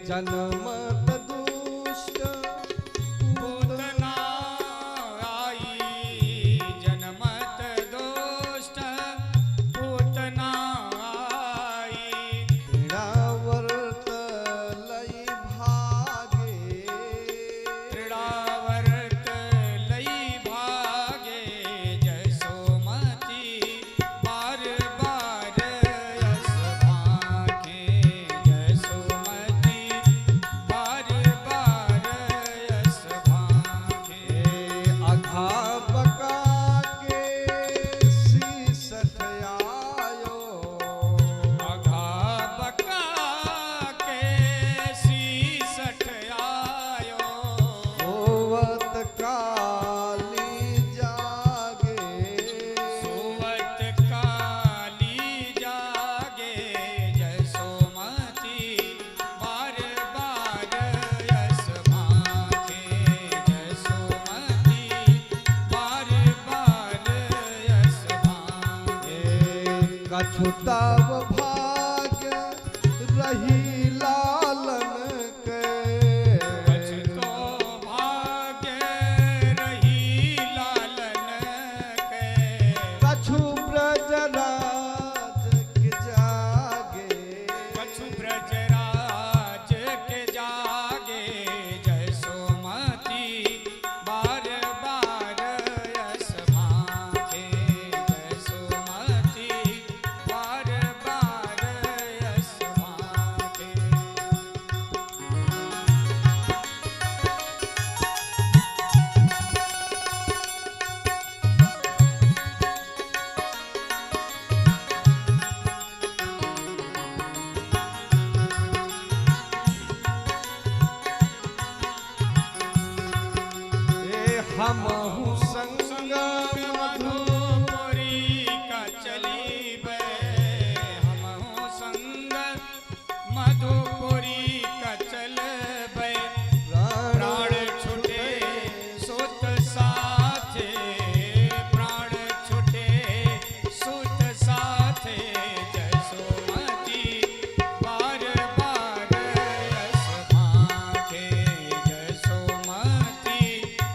जनमत दुष्ट पूतना आई, जनमत दुष्ट पूतना आई। तृणावर्त लई भागे, तृणावर्त लई भागे, जसुमती बार बार असभाखे, जसुमती बार बार असभाखे। अघा बका के शीसठ आयो, अघा बका के शीसठ आयो, सोवत काली जागे, सोवत काली जागे, जसुमती बार बार असभाखे, जसुमती बार बार असभाखे। कछुताव भाग रही लालन के, कछुतो भाग्य रही लालन के, कछु ब्रजराज के जागे, कछु ब्रजराज के जागे, जसुमती बार बार असभाखे, जसुमती बार बार असभाखे। हमहु संग मधुपुरी का चलीबे, हमहु संग मधुपुरी का चलबे। प्राण छुटे सुत साथे, प्राण छुटे सुत साथे, जसुमती बार बार असभाखे, जसुमती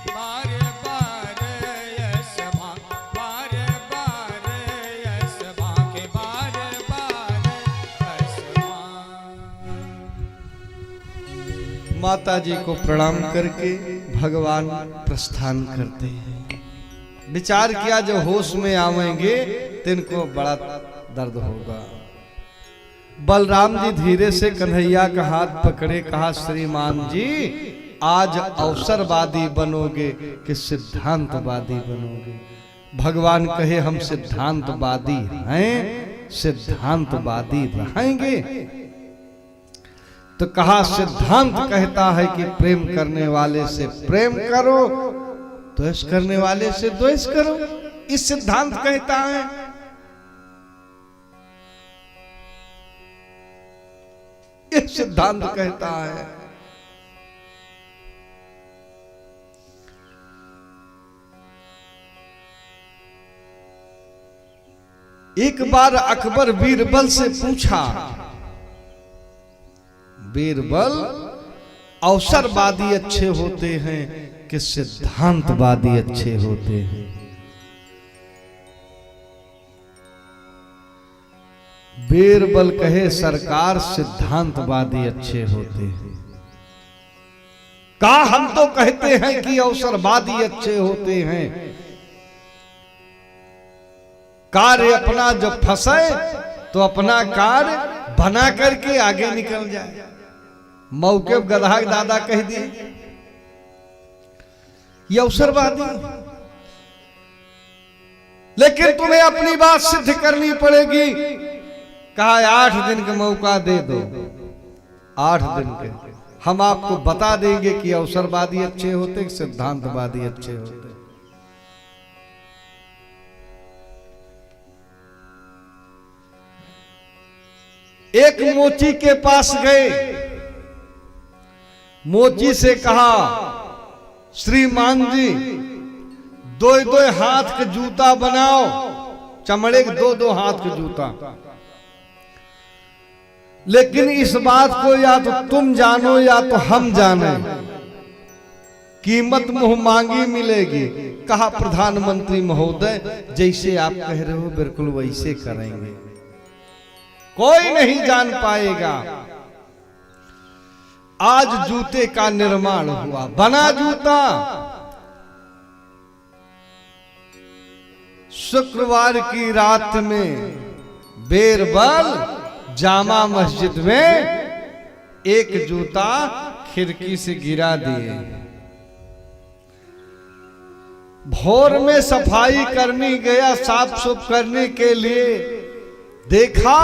बार बार असभा, बार बार असभाखे, बार बार असभा। माता जी को प्रणाम करके भगवान प्रस्थान करते हैं। विचार किया जो होश में आवेंगे तो इनको बड़ा दर्द होगा। बलराम जी धीरे से कन्हैया का हाथ पकड़े, कहा श्रीमान जी आज अवसरवादी बनोगे कि सिद्धांतवादी बनोगे? भगवान कहे हम सिद्धांतवादी हैं सिद्धांतवादी रहेंगे। तो कहा सिद्धांत कहता है कि प्रेम करने वाले से प्रेम करो, द्वेष करने वाले से द्वेष करो। इस सिद्धांत कहता है। इस सिद्धांत कहता है। एक बार अकबर बीरबल से पूछा, बीरबल अवसरवादी अच्छे होते हैं कि सिद्धांतवादी अच्छे होते हैं? बीरबल कहे सरकार सिद्धांतवादी अच्छे होते हैं। कहा हम तो कहते हैं कि अवसरवादी अच्छे होते हैं। कार्य अपना जब फंसे तो अपना कार्य बना करके आगे निकल जाए। मौके गधा दादा कह दिए ये अवसरवादी। लेकिन तुम्हें अपनी बात सिद्ध करनी पड़ेगी। कहा 8 दिन का मौका दे दो। 8 दिन के हम आपको बता देंगे कि अवसरवादी अच्छे होते कि सिद्धांतवादी अच्छे होते। एक मोची के पास गए। मोची से कहा श्रीमान जी 2-2 हाथ के जूता बनाओ, चमड़े के 2-2 हाथ के जूता। लेकिन इस बात को या तो तुम जानो या तो हम जाने, कीमत मुंह मांगी मिलेगी। कहा प्रधानमंत्री महोदय जैसे आप कह रहे हो बिल्कुल वैसे करेंगे, कोई नहीं जान पाएगा। आज जूते का निर्माण हुआ, बना जूता। शुक्रवार की रात में बीरबल जामा मस्जिद में एक जूता खिड़की से गिरा दिए। भोर में सफाई कर्मी गया साफ सुफ करने के लिए, देखा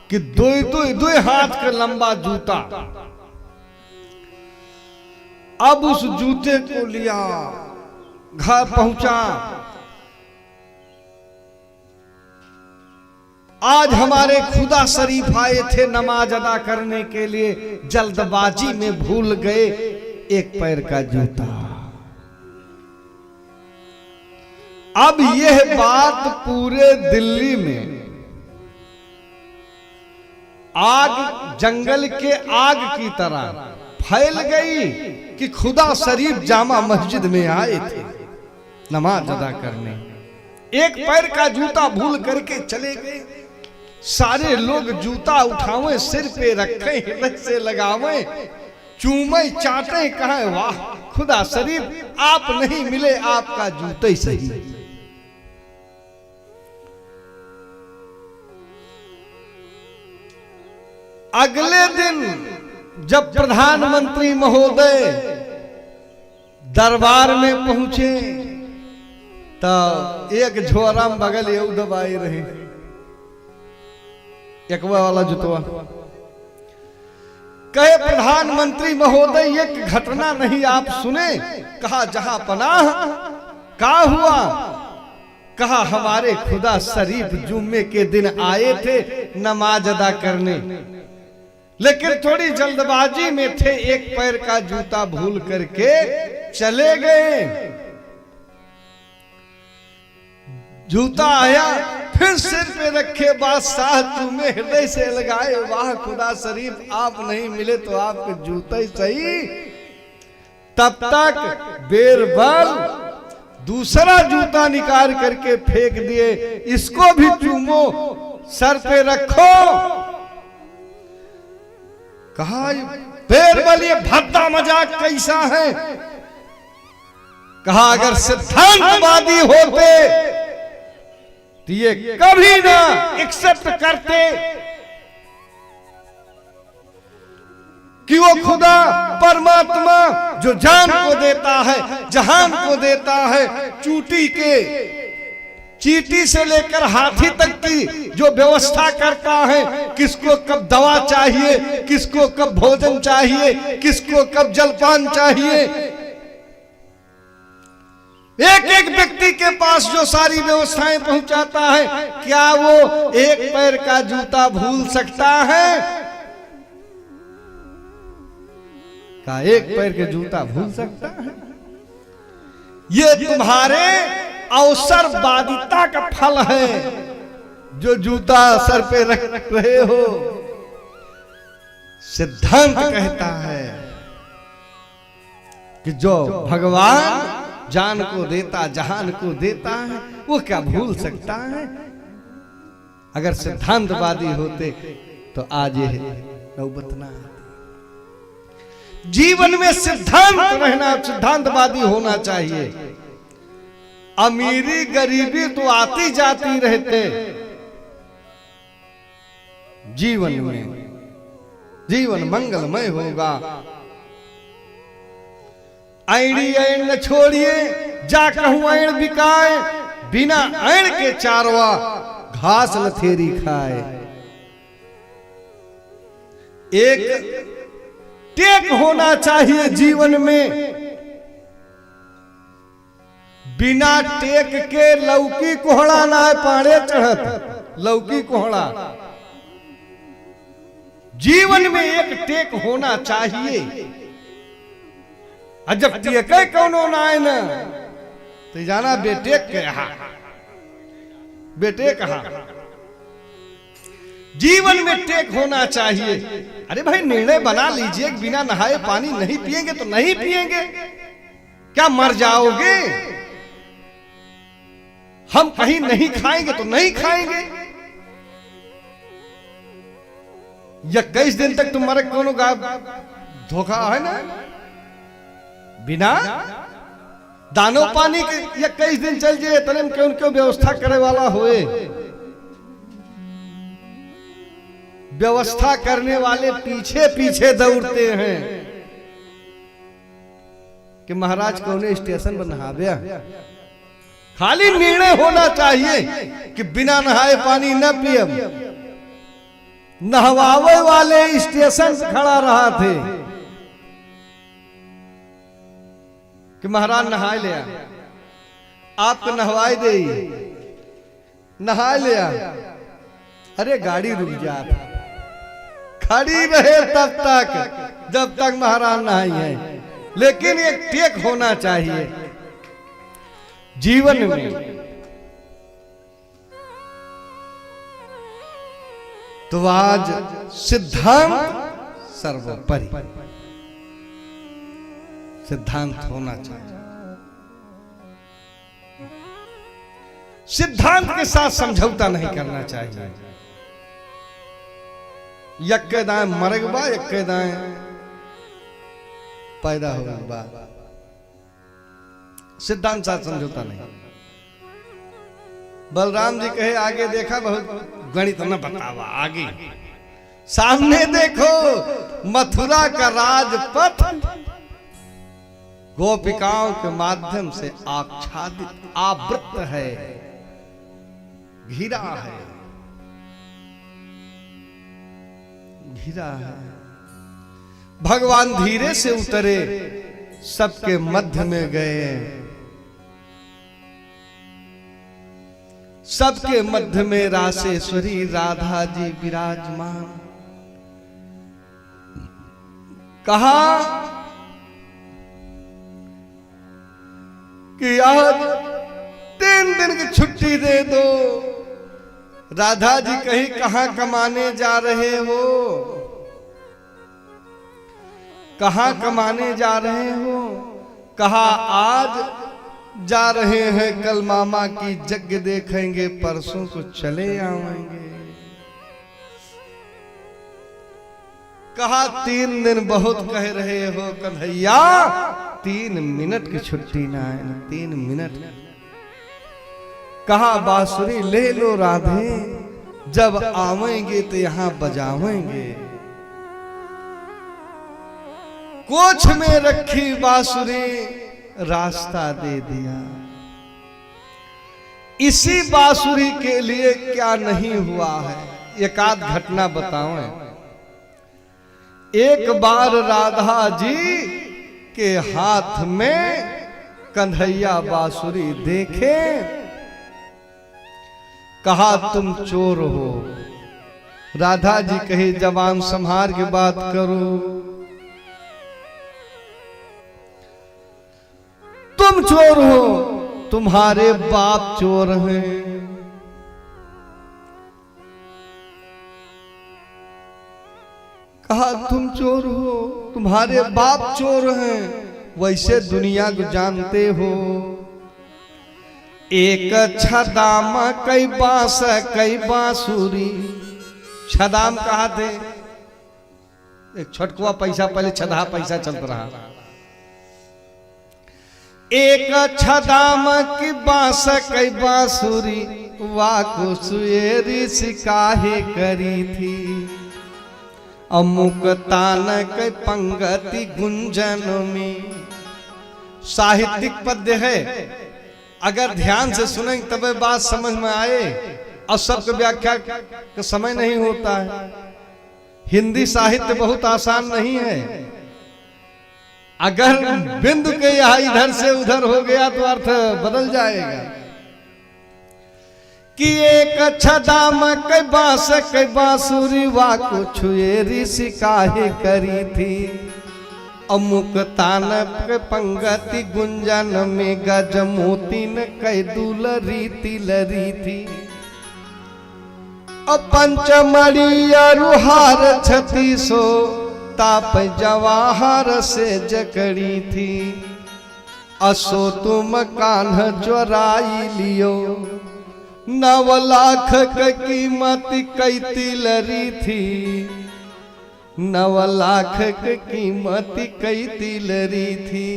कि 2 हाथ का लंबा जूता। अब उस जूते को लिया, घर पहुंचा। आज हमारे खुदा शरीफ आए थे नमाज अदा करने के लिए, जल्दबाजी में भूल गए एक पैर का जूता। अब यह बात पूरे दिल्ली में आग, जंगल के आग की तरह फैल गई कि खुदा शरीफ जामा मस्जिद में आए थे नमाज अदा करने, एक पैर का जूता भूल करके चले गए। सारे लोग जूता उठावे, सिर पे रखे, हृदय से लगावे, चूमे चाटे, कहे वाह खुदा शरीफ आप नहीं मिले, आपका जूता ही सही। अगले दिन जब प्रधानमंत्री महोदय दरबार में पहुंचे तो एक झोरा में बगल ये दबाई रहे, एकवा वाला जुतवा। कहे प्रधानमंत्री महोदय एक घटना नहीं आप सुने? कहा जहां पनाह। क्या हुआ? कहा हमारे खुदा शरीफ जुम्मे के दिन आए थे नमाज अदा करने, लेकिन थोड़ी जल्दबाजी में थे, एक पैर का जूता भूल करके चले गए। जूता आया, फिर सिर पे रखे, बादशाह चूमे, हृदय से लगाए, वाह खुदा शरीफ आप नहीं मिले तो आपके जूता ही सही। तब तक बीरबल दूसरा जूता निकाल करके फेंक दिए, इसको भी चूमो, सर पे रखो। कहा बीरबल ये भद्दा मजाक कैसा है? कहा अगर सिद्धांतवादी होते तो ये कभी ना एक्सेप्ट करते कि वो खुदा परमात्मा जो जान को देता है, जहान को देता है, चूटी के चींटी से लेकर हाथी तक की जो व्यवस्था करता है, किसको कब दवा चाहिए, किसको कब भोजन चाहिए, किसको कब जलपान चाहिए, एक एक व्यक्ति के पास जो सारी व्यवस्थाएं पहुंचाता है, क्या वो एक पैर का जूता भूल सकता है? क्या एक पैर के जूता भूल सकता है? ये तुम्हारे अवसरवादिता का फल है, जो जूता सर पे रख रहे हो। सिद्धांत कहता है कि जो भगवान जान को देता, जहान को देता है, वो क्या भूल सकता है? अगर सिद्धांतवादी होते तो आज ये नौबत ना आती। जीवन में सिद्धांत रहना, सिद्धांतवादी होना चाहिए। अमीरी गरीबी तो आती जाती रहते, जीवन में जीवन मंगलमय होगा। ऐड़ी ऐण न छोड़िए, जा कहूं ऐण बिकाए, बिना ऐण के चारवा घास लथेरी खाए। एक टेक होना चाहिए जीवन में, बिना टेक के लौकी कोहड़ा ना है पाड़े चढ़त, लौकी कोहड़ा। जीवन में एक टेक होना चाहिए। जब टेक कौनो ना है ना, तो जाना बेटे कहा, बेटे कहा। जीवन में टेक होना चाहिए। अरे भाई निर्णय बना लीजिए, बिना नहाए पानी नहीं पिएंगे तो नहीं पिएंगे, क्या मर जाओगे? हम कहीं नहीं खाएंगे तो नहीं खाएंगे। 21 दिन तक तुम्हारे कोनो धोखा है ना, बिना दानो पानी के 21 दिन चल जाए, तने क्यों क्यों व्यवस्था करे वाला होए। व्यवस्था करने वाले पीछे पीछे दौड़ते हैं कि महाराज कौन स्टेशन पर नहावे। खाली निर्णय होना चाहिए कि बिना नहाए पानी न पिए। नहवावे वाले स्टेशन पर खड़ा रहा थे कि महाराज नहाए लिया, आपको नहवाई दे, नहा लिया। अरे गाड़ी रुक जा, खड़ी रहे तब तक जब तक महाराज नहाई है। लेकिन एक टेक होना चाहिए जीवन में। तो आज सिद्धांत सर्वोपरि, सिद्धांत होना चाहिए। सिद्धांत के साथ समझौता नहीं करना चाहिए। यक्के दाएं मरगबा, यक्के दाएं पैदा होगा, सिद्धांत साथ समझौता नहीं। बलराम जी कहे आगे देखा, बहुत गणित न बतावा, आगे सामने देखो मथुरा का राजपथ गोपिकाओं के माध्यम से आच्छादित आवृत है, घिरा है, घिरा है। भगवान धीरे से उतरे, सबके मध्य में गए, सबके मध्य में रासेश्वरी राधा जी विराजमान। कहा कि आज 3 दिन की छुट्टी दे दो। राधा जी कहीं कहां कमाने जा रहे हो, कहां कमाने जा रहे हो? कहा आज जा रहे हैं, कल मामा की यज्ञ देखेंगे, परसों को चले आएंगे। कहा 3 दिन बहुत कह रहे हो कन्हैया, 3 मिनट की छुट्टी ना है, 3 मिनट। कहा बांसुरी ले लो राधे, जब आवेंगे तो यहां बजावेंगे। कोच में रखी बांसुरी, रास्ता दे दिया। इसी बांसुरी के लिए क्या नहीं हुआ है, एक आध घटना बताओ। एक बार राधा जी के हाथ में कन्हैया बांसुरी देखे, कहा तुम चोर हो। राधा जी कही जवान संभार के बात करो, तुम चोर हो, तुम्हारे बाप चोर हैं। कहा तुम चोर हो, तुम्हारे बाप चोर हैं, वैसे दुनिया को जानते हो। एक छदाम कई बांस कई बांसुरी। छदाम कहा थे, एक छटकुआ पैसा, पहले छदा पैसा चलता रहा। एक छदाम की बांस कई बांसुरी, वाको सुएरी सिकाहे करी थी। अमुक तान के पंगति गुंजन में। साहित्यिक पद्य है, अगर ध्यान से सुनेंगे तब बात समझ में आए, और सबके व्याख्या का समय नहीं होता है। हिंदी साहित्य बहुत आसान नहीं है, अगर बिंदु के यहां इधर से उधर हो गया तो अर्थ बदल जाएगा। कि एक छदाम के बांस के बांसुरी, वाको छुएरी सिकाहे करी थी। अमुक तान के पंगति गुंजन में, गज मोती न कई दुलरी तिलरी थी। पंचमढ़ी अरुहार छत्तीसो, ताप जवाहर से जकड़ी थी। असो तुम कान्ह चोराई लियो, 9 लाख की कीमत कई तिलरी थी। 9 लाख की कीमत कई तिलरी थी।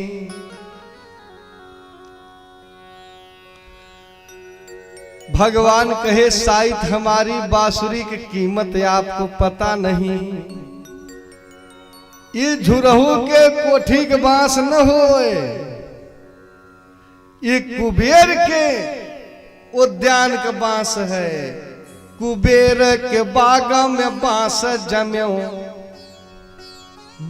भगवान कहे शायद हमारी बांसुरी की कीमत आपको पता नहीं। ये झुरहू के कोठी के बांस न होए, ये कुबेर के उद्यान का बांस है। कुबेर के बाग में बांस जम्यो,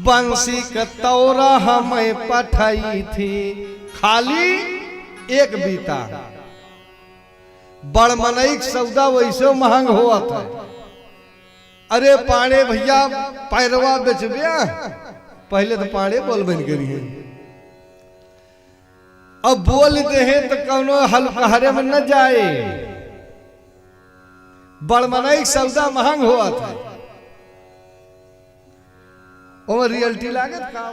बंसी का तौरा हमें पठाई थी। खाली एक बीता, बड़मनई सौदा वैसे महंग हुआ था। अरे पाड़े भैया पैरवा बेचबिया, पहले तो पाड़े बोल बन करी है, अब बोल दे है तो कौनो हल्के में न जाए। बड़मनई सौदा महंग हुआ था, और रियल्टी लागत का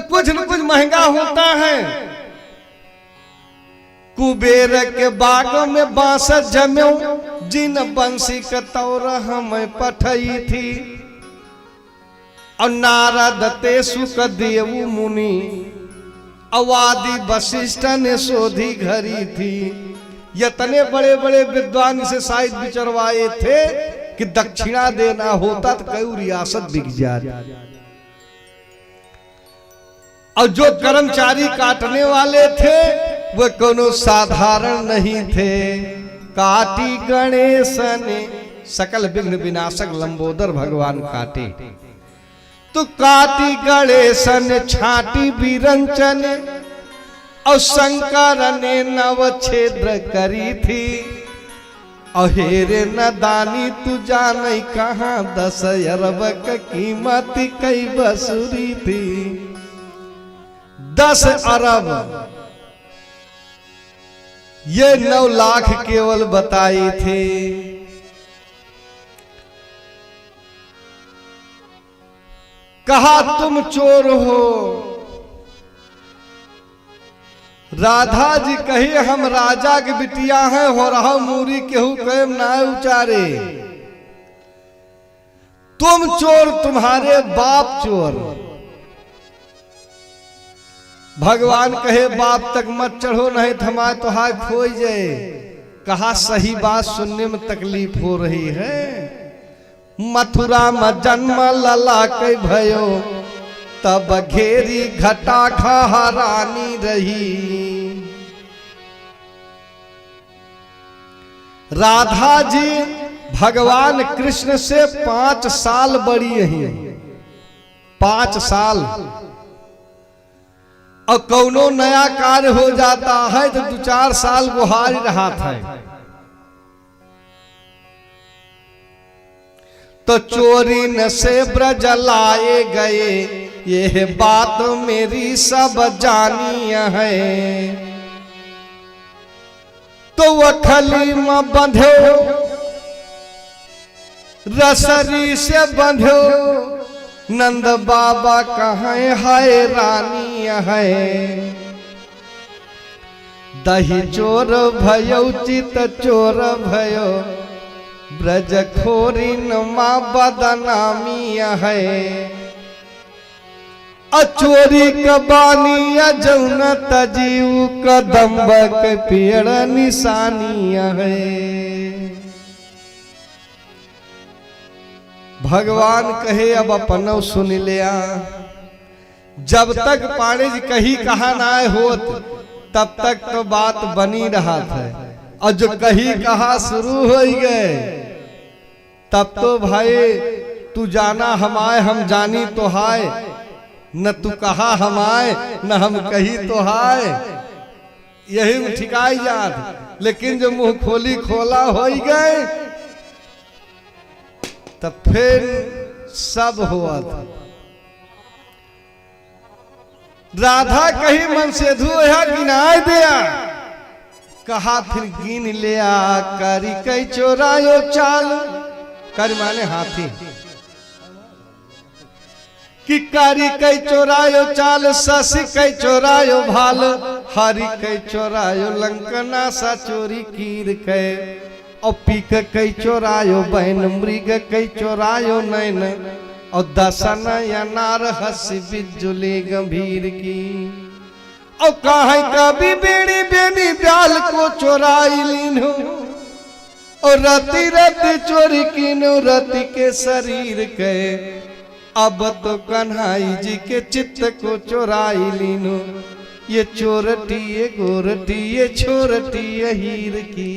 कुछ न कुछ महंगा होता है। कुबेर के बाग में बांस जम्यो, जिन बंसी का तौर हमें पठाई थी। और नारद ते सुख देव मुनि, अवादी वशिष्ठ ने शोधी घरी थी। इतने बड़े बड़े विद्वान से शायद विचरवाए थे कि दक्षिणा देना होता तो कई रियासत बिक जाती। और जो कर्मचारी काटने वाले थे वो कोनो साधारण नहीं थे। काटी गणेश ने सकल विघ्न विनाशक लंबोदर भगवान काटे। तो काटी गणेश ने छाटी विरंचन, और शंकर ने नव छेद्र करी थी। अहेरे न दानी तू जाने कहाँ, 10 अरब की कीमत कई बसुरी थी। 10 अरब, ये 9 लाख केवल बताए थे। कहा तुम चोर हो। राधा जी कही हम राजा की बिटिया हैं, हो रहा मूरी केहू कैम ना उचारे। तुम चोर, तुम्हारे बाप चोर। भगवान कहे बाप तक मत चढ़ो, नहीं थमाए तो हाय खोई जाए। कहा सही बात सुनने में तकलीफ हो रही है। मथुरा में जन्म लला के भयो, तब घेरी घटा खा रानी रही। राधा जी भगवान कृष्ण से 5 साल बड़ी हैं, 5 साल। और कौनो नया कार्य हो जाता है तो 2-4 साल गुहार रहा था। तो चोरी न से ब्रज लाए गए, ये बात मेरी सब जानी है। तो वखली में बंधो, रसरी से बंधो, नंद बाबा कहाँ है रानी है। दही चोर भयो चित चोर भयो, ब्रज खोरी नमा बदनामी है। अचोरी कबानी जौन तजीव कदम्ब के पेड़ निशानी है। भगवान कहे अब अपनौ सुन लिया। जब तक पाणे जी कही कहा ना होत तब तक तो बात बनी रहा था, और जो कही कहा शुरू हो गए तब तो भाई तू जाना हम आए, हम जानी तो हाय। न तू कहा हम आए, न हम कही तो हाय। यही ठिकाई याद। लेकिन जो मुंह खोली खोला हो गए तब फिर सब हुआ था। राधा कही मन से धुआ गिनाए दिया, कहा फिर गिन लिया। करी कई चोरायो चाल, कर माने हाथी, कि कारी कई चोरायो चाल, शशि कई चोरायो भाल, हरि कई चोरायो लंकना सा चोरी कीर के। और पीक कई चोरायो बैन, मृग कई चोरायो नैन, और दसन या नार हसी बिजुली गंभीर की। और कहा कभी बेड़ी बेनी ब्याल को चोराई लीनो, और रति रति चोरी कीनो रति के शरीर के। अब तो कन्हाई जी के चित्त को चोराई लीनो, ये चोरटी ये गोरटी ये छोरटी ये हीर की।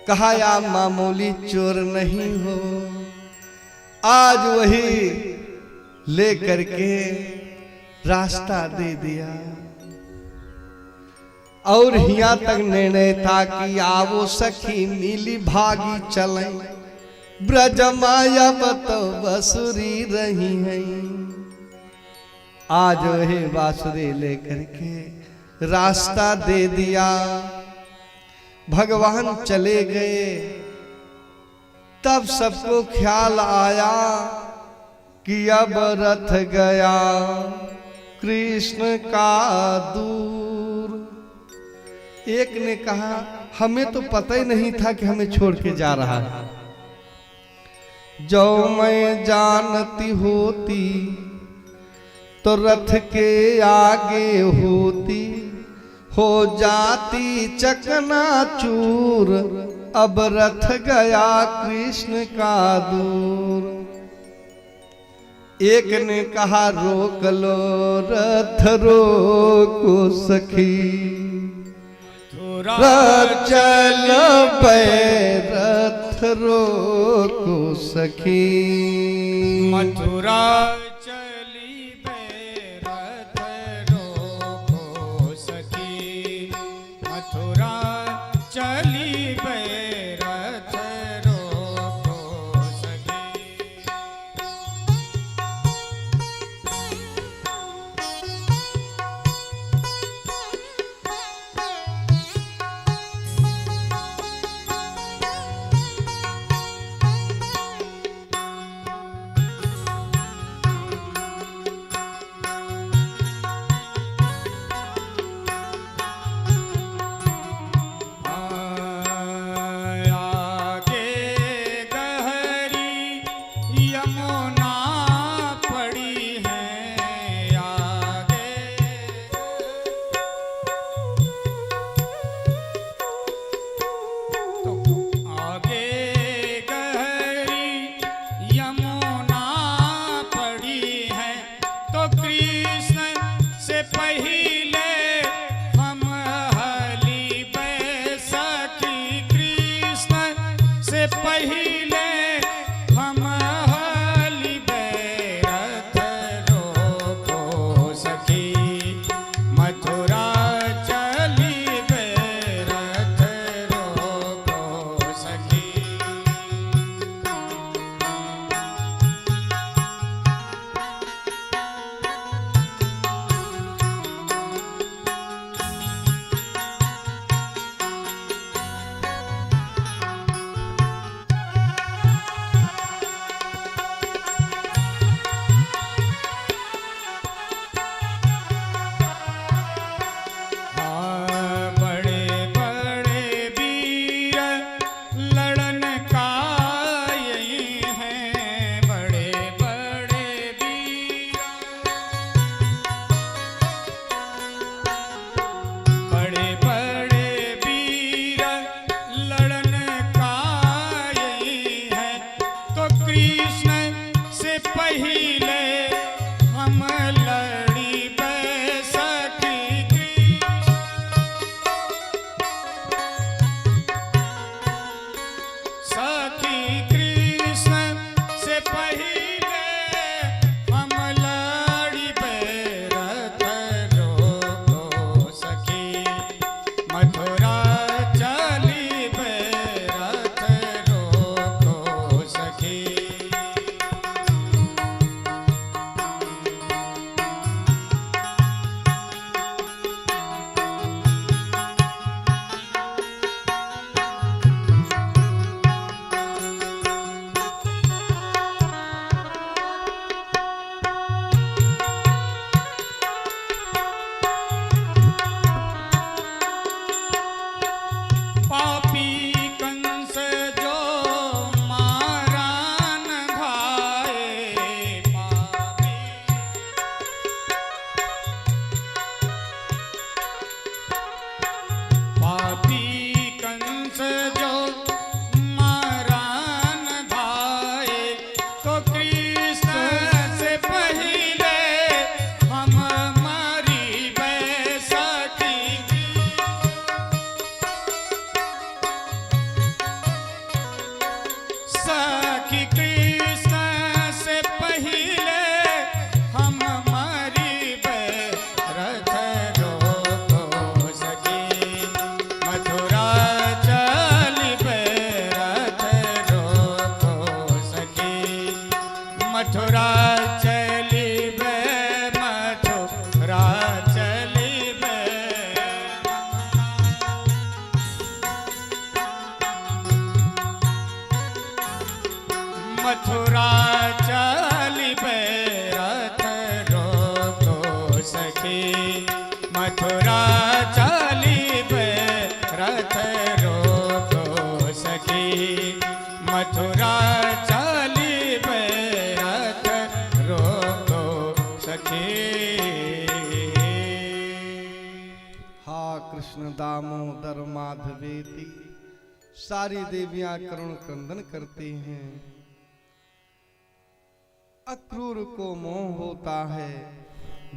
कहा या मामूली चोर नहीं हो, आज वही लेकर के रास्ता दे दिया। और हिया तक निर्णय था कि आवो सखी मिली भागी चले, ब्रज माया बतो बसुरी रही है। आज वही बांसुरी लेकर के रास्ता दे दिया। भगवान चले गए। तब सबको ख्याल आया कि अब रथ गया कृष्ण का दूर। एक ने कहा हमें तो पता ही नहीं था कि हमें छोड़ के जा रहा है। जो मैं जानती होती तो रथ के आगे होती, हो जाती चकनाचूर। अब रथ गया कृष्ण का दूर। एक ने कहा रोक लो रथ रोको सखी, चल पे रथ रोको सखी। मथुरा चली पे रथ रोको सखी, मथुरा चली पे रथ रोको सखी। पहिले हम हली बैरथ रोको सखी मथुरा चली बैरथ रोको सखी। मथुरा चलिबे मथुरा चलिबे मथुरा चलिबे रथ रोको सखी मथुरा चलिबे रथ रोको सखी मथुरा चलिबे रथ रोको सखी। हा कृष्ण दामोदर माधवेति सारी देवियां करुण क्रंदन करती हैं। अक्रूर को मोह होता है,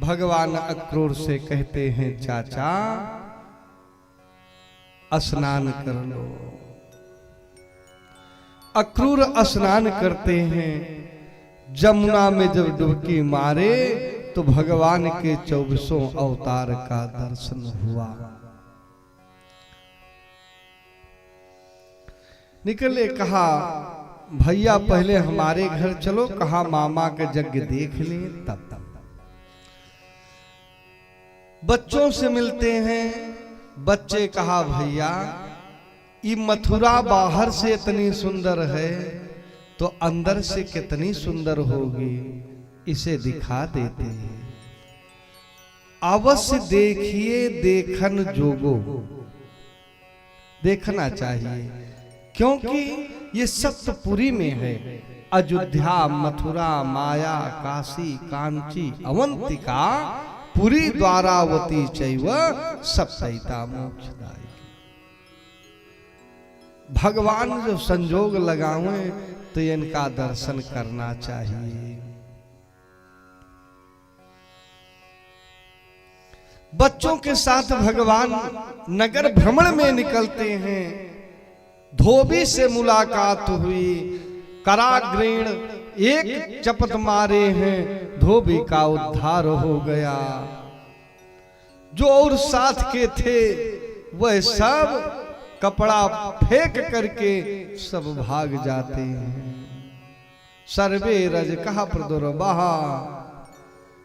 भगवान अक्रूर से कहते हैं चाचा स्नान कर लो। अक्रूर स्नान करते हैं। जमुना में जब डुबकी मारे तो भगवान के 24 अवतार का दर्शन हुआ। निकले, कहा भैया पहले हमारे घर चलो, कहा मामा के यज्ञ देख ले तब तक। बच्चों से मिलते हैं। बच्चे कहा भैया ये मथुरा बाहर से इतनी सुंदर है तो अंदर से कितनी सुंदर होगी, इसे दिखा देते हैं। अवश्य देखिए, देखन जोगो, देखना चाहिए, क्योंकि ये सप्तपुरी में है। अयोध्या, मथुरा, माया, काशी, कांची, अवंतिका, पुरी, द्वारावती चैव सप्तैता मोक्षदायी। भगवान जो संजोग लगावे तो इनका दर्शन करना चाहिए। बच्चों के साथ भगवान नगर भ्रमण में निकलते हैं। धोबी से मुलाकात हुई, कराग्रेण एक चपत मारे हैं, धोबी का उद्धार हो गया। जो और साथ के थे वह सब कपड़ा फेंक करके सब भाग जाते हैं। सर्वे रज कहा प्रदुर्बहा,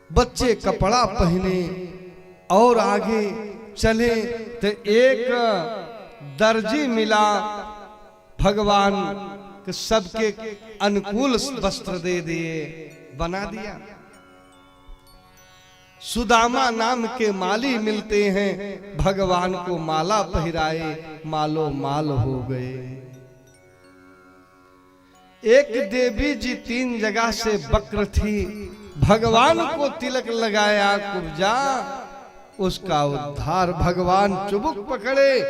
बच्चे कपड़ा पहने और आगे चले तो एक दर्जी मिला, भगवान के सबके अनुकूल वस्त्र दे दिए, बना दिया। सुदामा नाम के माली मिलते हैं, भगवान को माला पहराए, मालो माल हो गए। एक देवी जी 3 जगह से बक्र थी, भगवान को तिलक लगाया कुब्जा, उसका उद्धार। भगवान चुबुक पकड़े,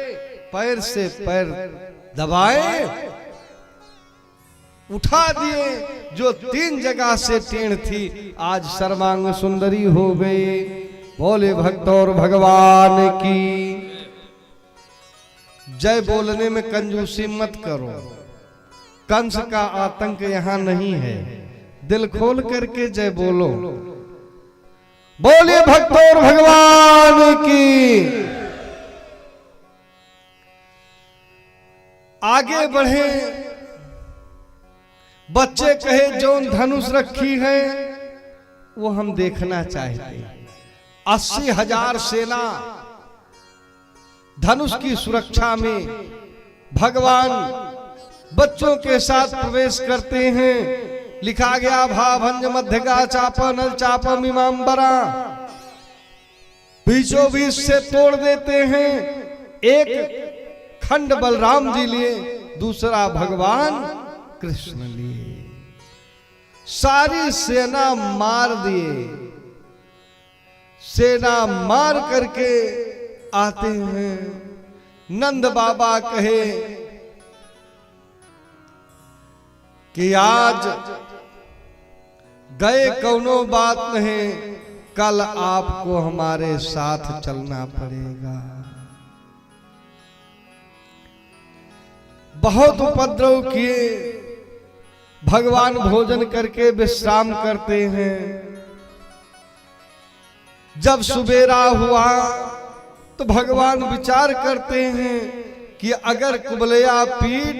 पैर से पैर दबाए, उठा दिए। जो 3 जगह से टेढ़ थी आज सर्वांग सुंदरी हो गई। बोले भक्त और भगवान की जय। बोलने में कंजूसी मत करो, कंस का आतंक यहां नहीं है, दिल खोल करके जय बोलो। बोले भक्त और भगवान की। आगे बढ़े, बच्चे कहे जो धनुष रखी है वो हम देखना चाहते हैं। 80,000 सेना धनुष की सुरक्षा में भगवान बच्चों के साथ प्रवेश करते हैं। लिखा गया भाभंज मध्य गा चाप नल चाप मीमांबरा, बीचों बीच से तोड़ देते हैं। एक खंड बलराम जी लिए, दूसरा भगवान कृष्ण लिए, सारी सेना मार दिए। सेना मार करके आते हैं। नंद बाबा कहे कि आज गए कौनो बात नहीं, कल आपको हमारे साथ चलना पड़ेगा। बहुत उपद्रव किए, भगवान भोजन करके विश्राम करते हैं। जब सुबेरा हुआ तो भगवान विचार करते हैं कि अगर कुबलया पीठ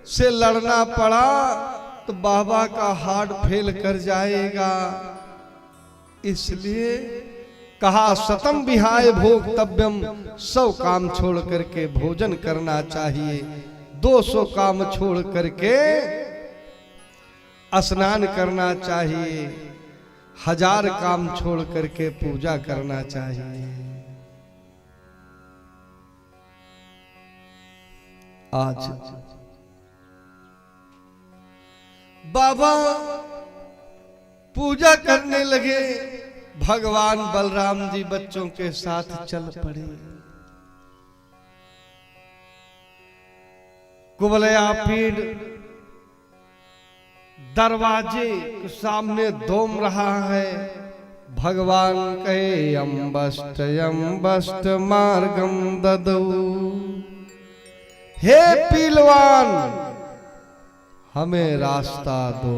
से लड़ना पड़ा तो बाबा का हार्ट फेल कर जाएगा। इसलिए कहा सतम विहाय भोक्तव्यम, 100 काम छोड़ करके भोजन करना चाहिए, 200 काम छोड़ करके स्नान करना चाहिए, 1000 काम छोड़ करके पूजा करना चाहिए। आज बाबा पूजा करने लगे, भगवान बलराम जी बच्चों के साथ चल पड़े। कुबलया पीठ दरवाजे के सामने दोम रहा है। भगवान कहे अम्बस्ट अम्बस्ट मार्गम ददौ, हे पीलवान हमें रास्ता दो।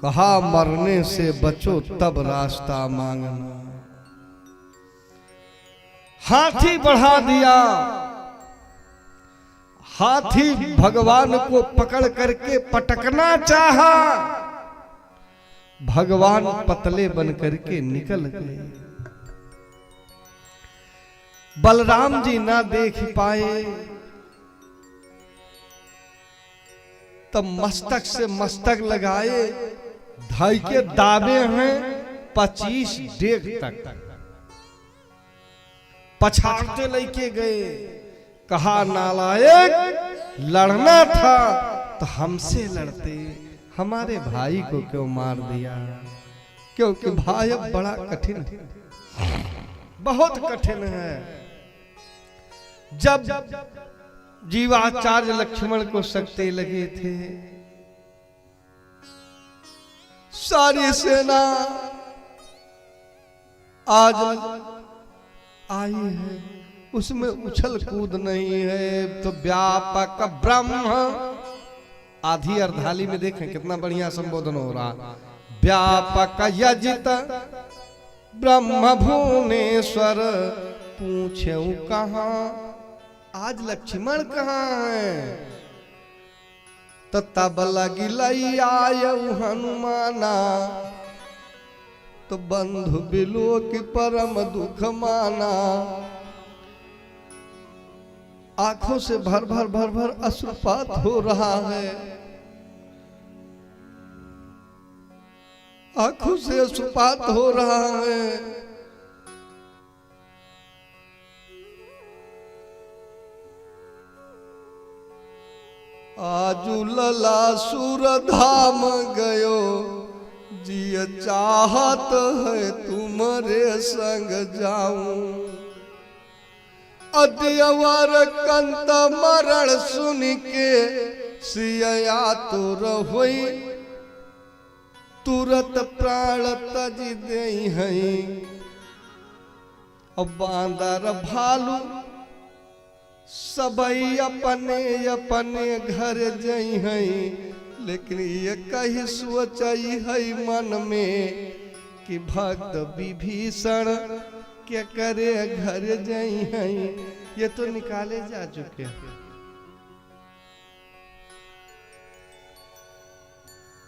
कहा मरने से बचो तब रास्ता मांगना। हाथी बढ़ा दिया, हाथी भगवान को पकड़ करके पटकना चाहा, भगवान पतले बन करके निकल गए। बलराम जी ना देख पाए, तब मस्तक से मस्तक लगाए, धाई के दावे हैं 25 डेग तक, पछाड़ते लेके गए। कहा नालायक, लड़ना था तो हमसे लड़ते, हमारे भाई को क्यों मार दिया? क्योंकि भाई अब बड़ा कठिन है, बहुत कठिन है। जब जीवाचार्य लक्ष्मण को सकते लगे थे, सारी सेना आज आई है, उसमें उछल कूद नहीं है। तो व्यापक ब्रह्म, आधी अर्धाली में देखें कितना बढ़िया संबोधन हो रहा। व्यापक यजित ब्रह्म भुवनेश्वर, पूछे कहाँ आज लक्ष्मण कहाँ है। तो तब लगी आयु हनुमाना, तो बंधु बिलो की परम दुख माना। आंखों से भर भर अश्रुपात हो रहा है, आंखों से अश्रुपात हो रहा है। आजू लला सुर धाम गयो, जिय चाहत है तुम्हारे संग जाऊं। अद्यवर कंत मरण सुन के, सिया तुर होई, तुरत प्राण तज दे हैं। अब बांदर भालू सबई अपने अपने घर जई हैं। लेकिन ये कही सोचई है मन में, कि भक्त विभीषण क्या करे घर जई हैं। ये तो निकाले जा चुके हैं।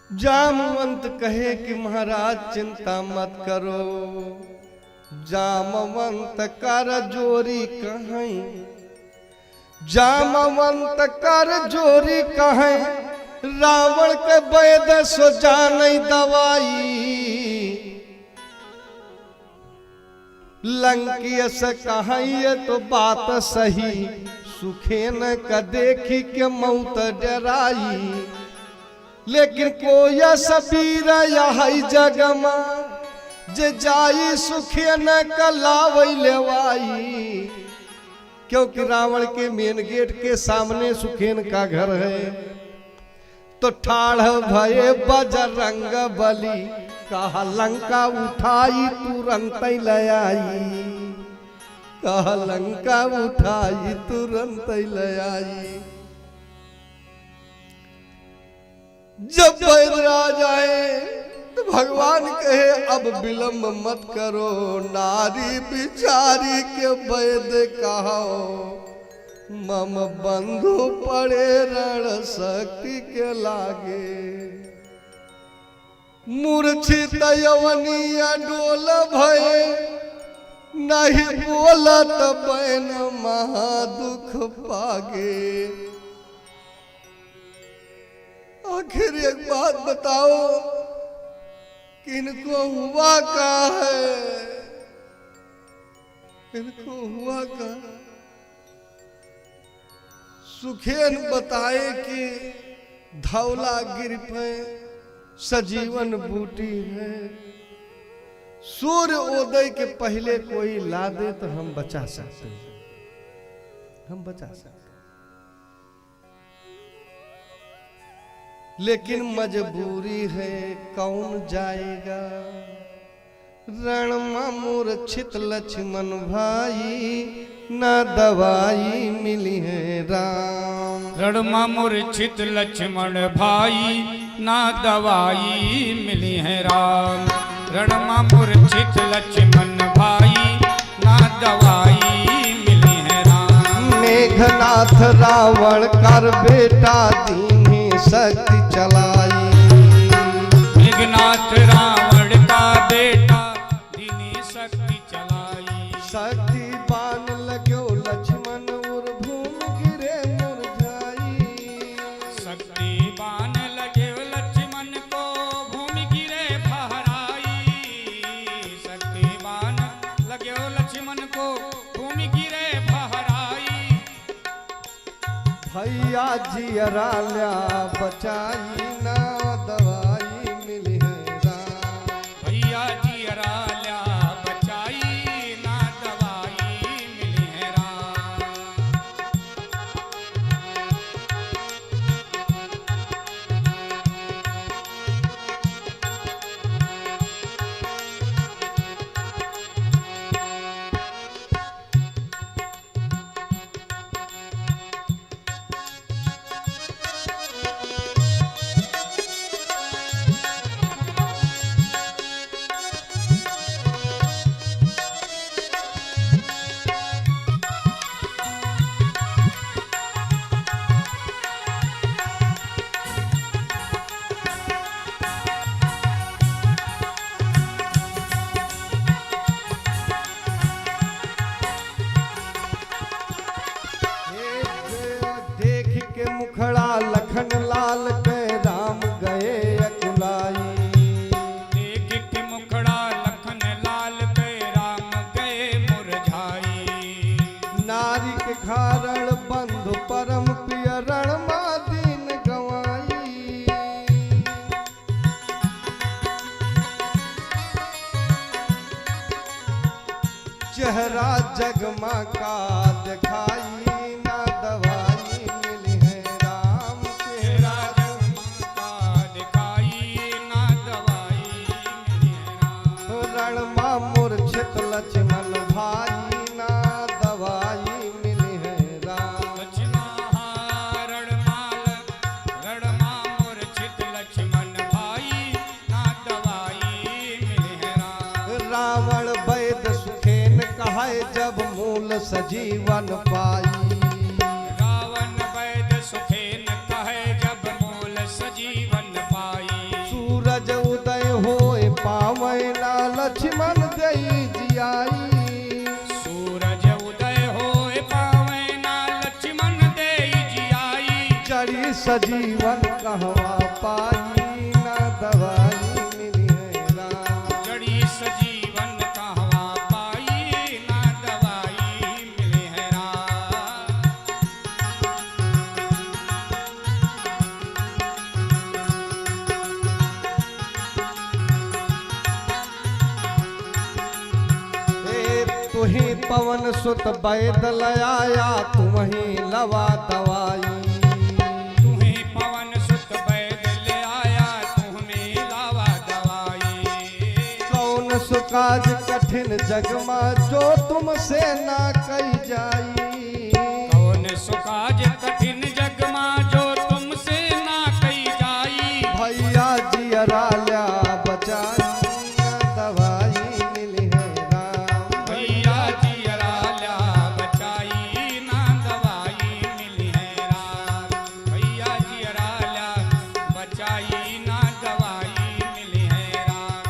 जामवंत कहे कि महाराज चिंता मत करो। जामवंत कर जोरी कहीं, जामवंत कर जोरी कहें। रावण के वैद सो जान दवाई, लंकिय से कहिए तो बात सही। सुखे न का देखी के मौत डराई। लेकिन कोई सबीर यही जगमा, जे जाई सुखे न कलावई लेवाई। क्योंकि रावण के मेन गेट के सामने सुखेन का घर है। तो ठाढ़ भये बजरंग बली, कहा लंका उठाई तुरंत ले आई। कहा लंका उठाई तुरंत ले आई। जब बैदराज आए तो भगवान कहे अब विलंब मत करो। नारी बिचारी के वैद कहो, मम बंधु पड़े रण शक्ति के लागे। मूर्छित यवनिया डोल भये, नहीं बोलत बैन महादुख पागे। आखिर एक बात बताओ, किनको हुआ का है, किनको हुआ का। सुखेन बताए कि धौला गिर पे सजीवन बूटी है। सूर्य उदय के पहले कोई ला दे तो हम बचा सकते हैं, हम बचा सकते। लेकिन मजबूरी है, कौन जाएगा। रण में मूर्छित लक्ष्मण भाई, न दवाई मिली है राम। रण में मूर्छित लक्ष्मण भाई, ना दवाई मिली है राम। रण में मूर्छित लक्ष्मण भाई, ना दवाई मिली है राम। मेघनाथ रावण कर बेटा दीनी शक्ति चलाई। मेघनाथ रावण का बेटा दीनी शक्ति चलाई। शक्ति बाण लगो लक्ष्मण उर भूमि गिरे मुरझाई। शक्ति बाण लगे लक्ष्मण को भूमि गिरे फहराई। शक्ति बाण लगे लक्ष्मण को भूमि गिरे फहराई। भैया जियरा ल्या बचाई, ना दवाई मिली है राम। भैया जियरा ल्या बचाई, ना दवाई मिली है राम। नारी के कारण बंधु परम प्रिय रण दीन गवाई। चेहरा जगमा का दिखाई ना दवाई मिली है राम। चेहरा का दिखाई ना दवाई मिली है राम। रणमा मूर्छित लक्ष्मण भाई ना दवाई मिली है राम। रणमा मूर्छित लक्ष्मण भाई ना दवाई मिली है राम। रावण वैद सुखेन कहाय जब मूल सजीवन पाई। रावण वैद सुखेन कहे जब मूल सजीवन पाई। सूरज उदय होए पावै ना लक्ष्मण देई जियाई। सूरज उदय होए पावे ना लक्ष्मण देई जियाई। चढ़ी सजीवन कहवा पाई ना दवाई मिली है राम। जड़ी सजीवन कहवा पाई ना दवाई मिली है राम। तुही पवन सुत बैद लयाया तुम्ही लवा दवाई। तुम्हें पवन सुत वैद ले आया तुम्हें लावा दवाई। कौन सुकाज कठिन जगमा जो तुमसे ना कही जाई। कौन सुकाज कठिन जगमा जो तुमसे ना कही जाई। भैया जियरा ल्या बचाई ना दवाई मिली है राम। भैया जियरा ल्या बचाई ना दवाई मिली है राम। भैया जियरा ल्या बचाई ना दवाई मिली है राम।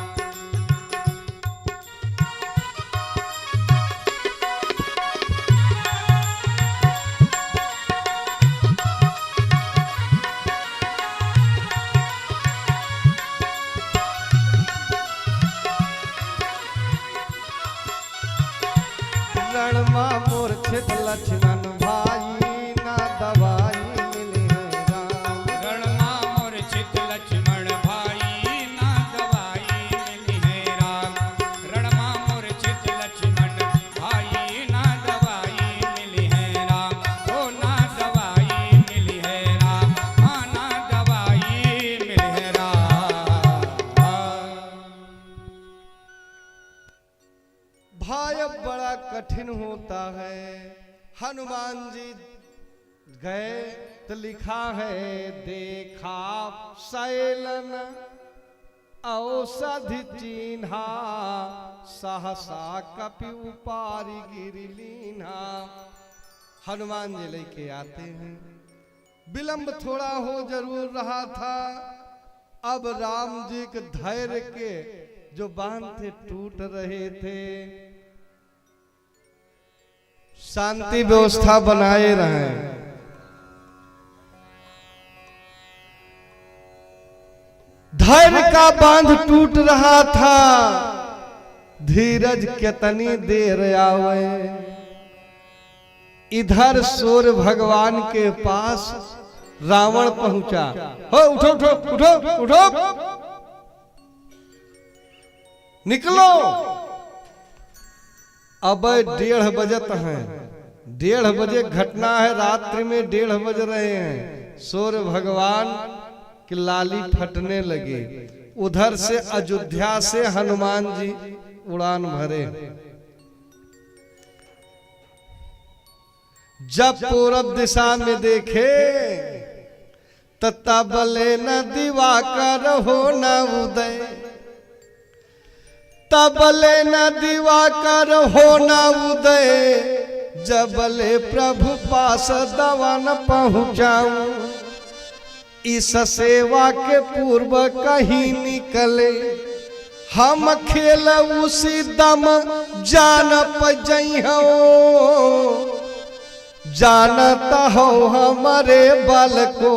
रणमा मूर्छित लक्ष्मण भाई ना दवाई मिली है राम। रणमा मूर्छित लक्ष्मण भाई ना दवाई मिली है राम। रणमा मूर्छित लक्ष्मण भाई ना दवाई मिली है राम। ओ ना दवाई मिली है राम। हाँ ना दवाई मिली है राम। भाई अब बड़ा कठिन होता है। हनुमान जी गए तो लिखा है देखा सैलन औषधि चिन्हा सहसा कपि उपारी गिरि लीन्हा। हनुमान जी लेके आते हैं। विलंब थोड़ा हो जरूर रहा था। अब राम जी के धैर्य के जो बांध थे टूट रहे थे। शांति व्यवस्था बनाए रहें। धैर्य का बांध टूट रहा था। धीरज कितनी देर आवे। इधर सूर्य भगवान के पास रावण पहुंचा। हो उठो उठो उठो उठो निकलो। अब 1:30 बजत हैं। 1:30 बजे घटना है। रात्रि में 1:30 बज रहे हैं। सूर्य भगवान की लाली फटने लगी। उधर से अयोध्या से हनुमान जी उड़ान भरे। जब पूरब दिशा में देखे तबले न दिवाकर हो न उदय। तबले न दिवाकर हो न उदय। जबले प्रभु पास दवा न पहुँचाऊं। इस सेवा के पूर्व कहीं निकले। हम खेल उसी दम जान पजई हो। जानता हो हमारे बल को।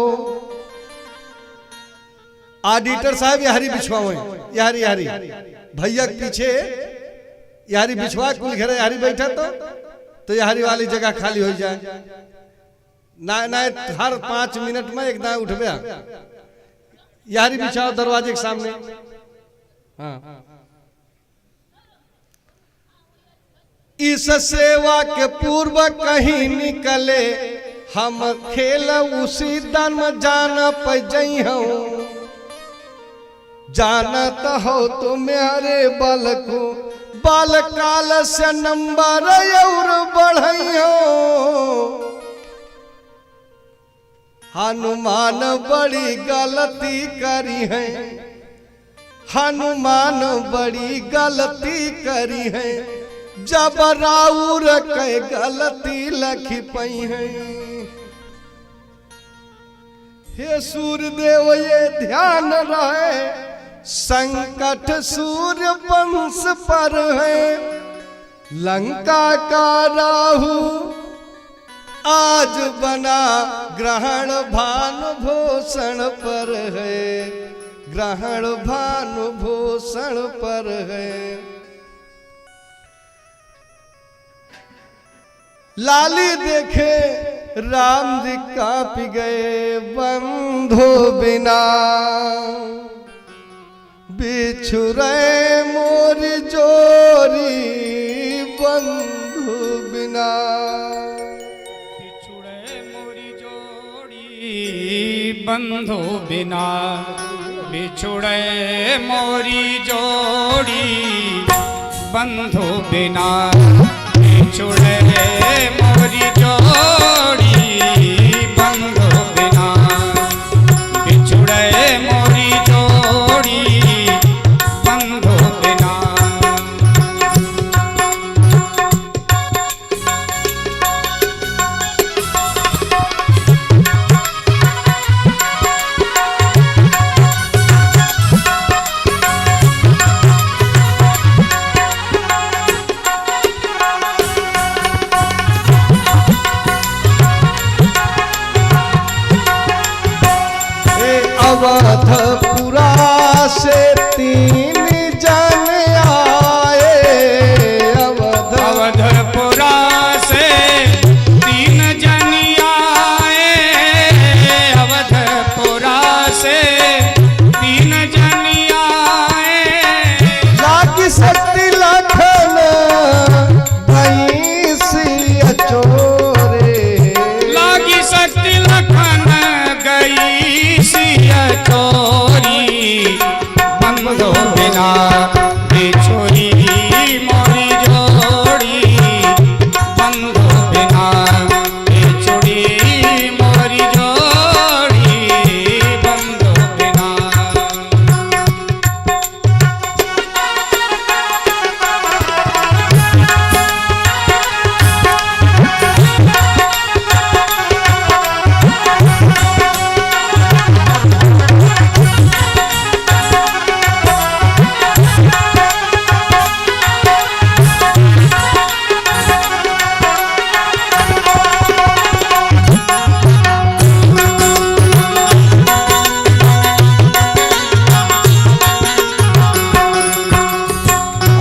ऑडिटर साहब यारी बिछवाओ। यारी यारी भैया के पीछे यारी बिछवा कुल घेरा यारी बैठा तो तो यारी वाली जगह खाली हो जाए ना ना। हर 5 मिनट में एक दाएं उठबे यारी बिछाओ दरवाजे के सामने। हाँ, इस सेवा के पूर्व कहीं निकले हम खेल उसी दन जान पजई हो। जानत हो तुम्हारे बल को बाल काल से नंबर और बढ़ई हो। हनुमान बड़ी गलती करी है, हनुमान बड़ी गलती करी है, जब राउर के गलती लखी पई है। हे सूर्यदेव ये ध्यान रहे संकट सूर्य वंश पर है। लंका का राहु आज बना ग्रहण भानु भूषण पर है, ग्रहण भानु भूषण पर है। लाली देखे राम जी कांप गए बंधु बिना। बिछुरे मोरी जोरी बंधु बिना। बिछुरे मोरी जोड़ी बंधु बिना। बिछुरे मोरी जोड़ी बंधु बिना। बिछुड़े मोरी जोड़ी बंधु बिना। बिछुड़े मोरी जोड़ी बंधु बिना। अवधपुरा से 3 जन आए। अवधपुरा से 3 जन आए। अवधपुरा से 3 जन आए। लागी शक्ति लखन भैंसी अचोरे। लागी शक्ति लखन गई सिया चोरी बंधु बिना। बिछोरी मोरी जोड़ी बंधु बिना। बिछोरी मोरी जोड़ी बंधु बिना।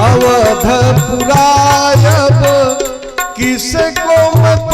अवधपुरा अब किसको मत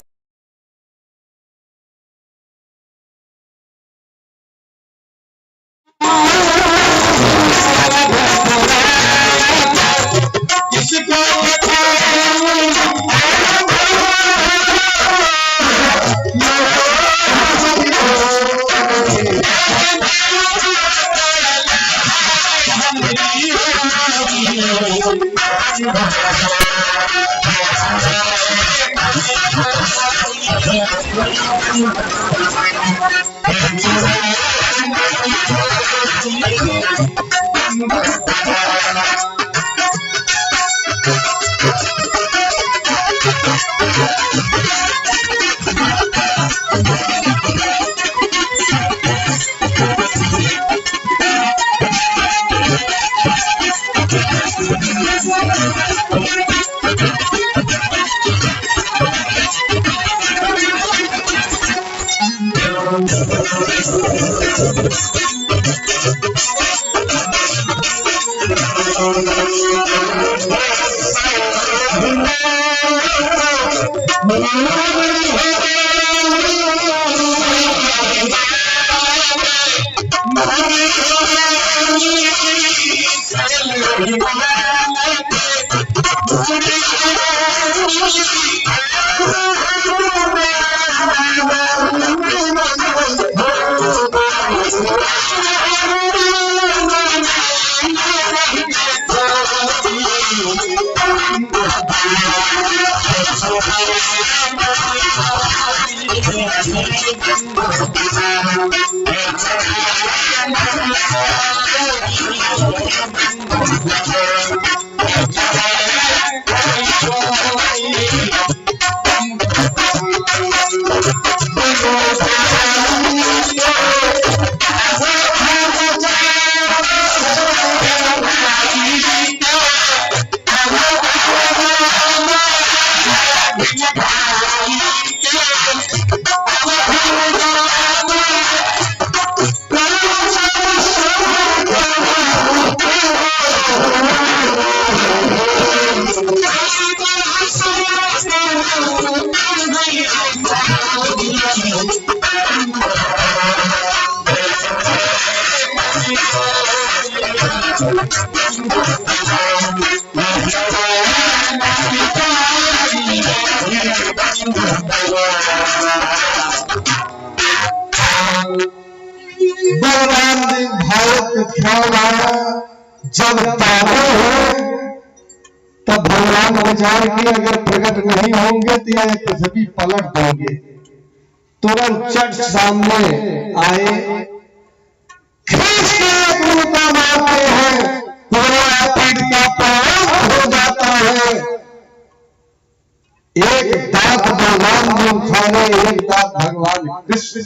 जब तारे हैं तब भगवान विचार की अगर प्रकट नहीं होंगे तो यह पृथ्वी पलट देंगे। तुरंत चट सामने आए, खींच के अपने को मारते हैं, पूरा पीठ का प्राण हो जाता है। एक दांत भगवान जो उठाने, एक दांत भगवान कृष्ण।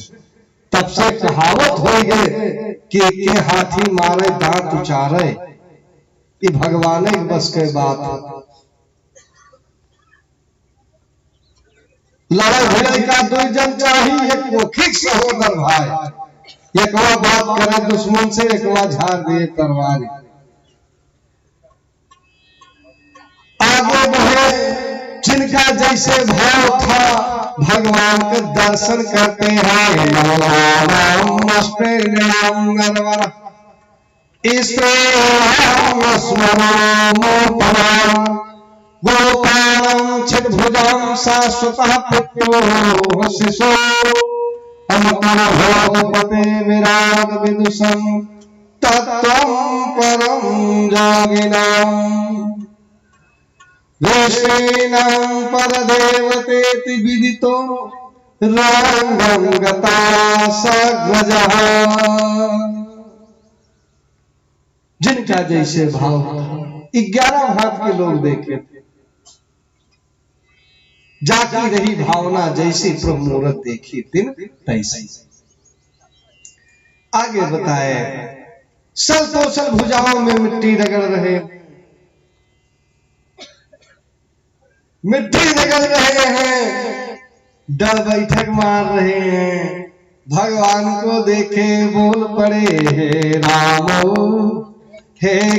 तब से कहावत हो गए कि के हाथी मारे दांत उचारे, ये भगवान एक बस के बात है। लड़ाई भिड़ाई का दो जन चाहिए, एक मुखिक सहोदर भाई, एक बात करे दुश्मन से, एक झाड़ दिए तलवार। आगे बढ़े, जिनका जैसे भाव था भगवान के दर्शन करते हैं। गोपालम छिद्भुजम शाश्वतः पुत्रो शिशो भगवते विराग विदुषं तत्त्वं परं योगिनाम् वैष्णीनां परदेवतेति विदितो रंगं गता सग्रजः। जिनका जैसे भाव था, 11 भाव के लोग देखे थे। जाकी रही भावना जैसी प्रभु मूरत देखी दिन तैसी। आगे बताए, सल तो सल भुजाओं में मिट्टी रगड़ रहे, मिट्टी रगड़ रहे हैं, डर बैठक मार रहे हैं। भगवान को देखे बोल पड़े, हे रामो हे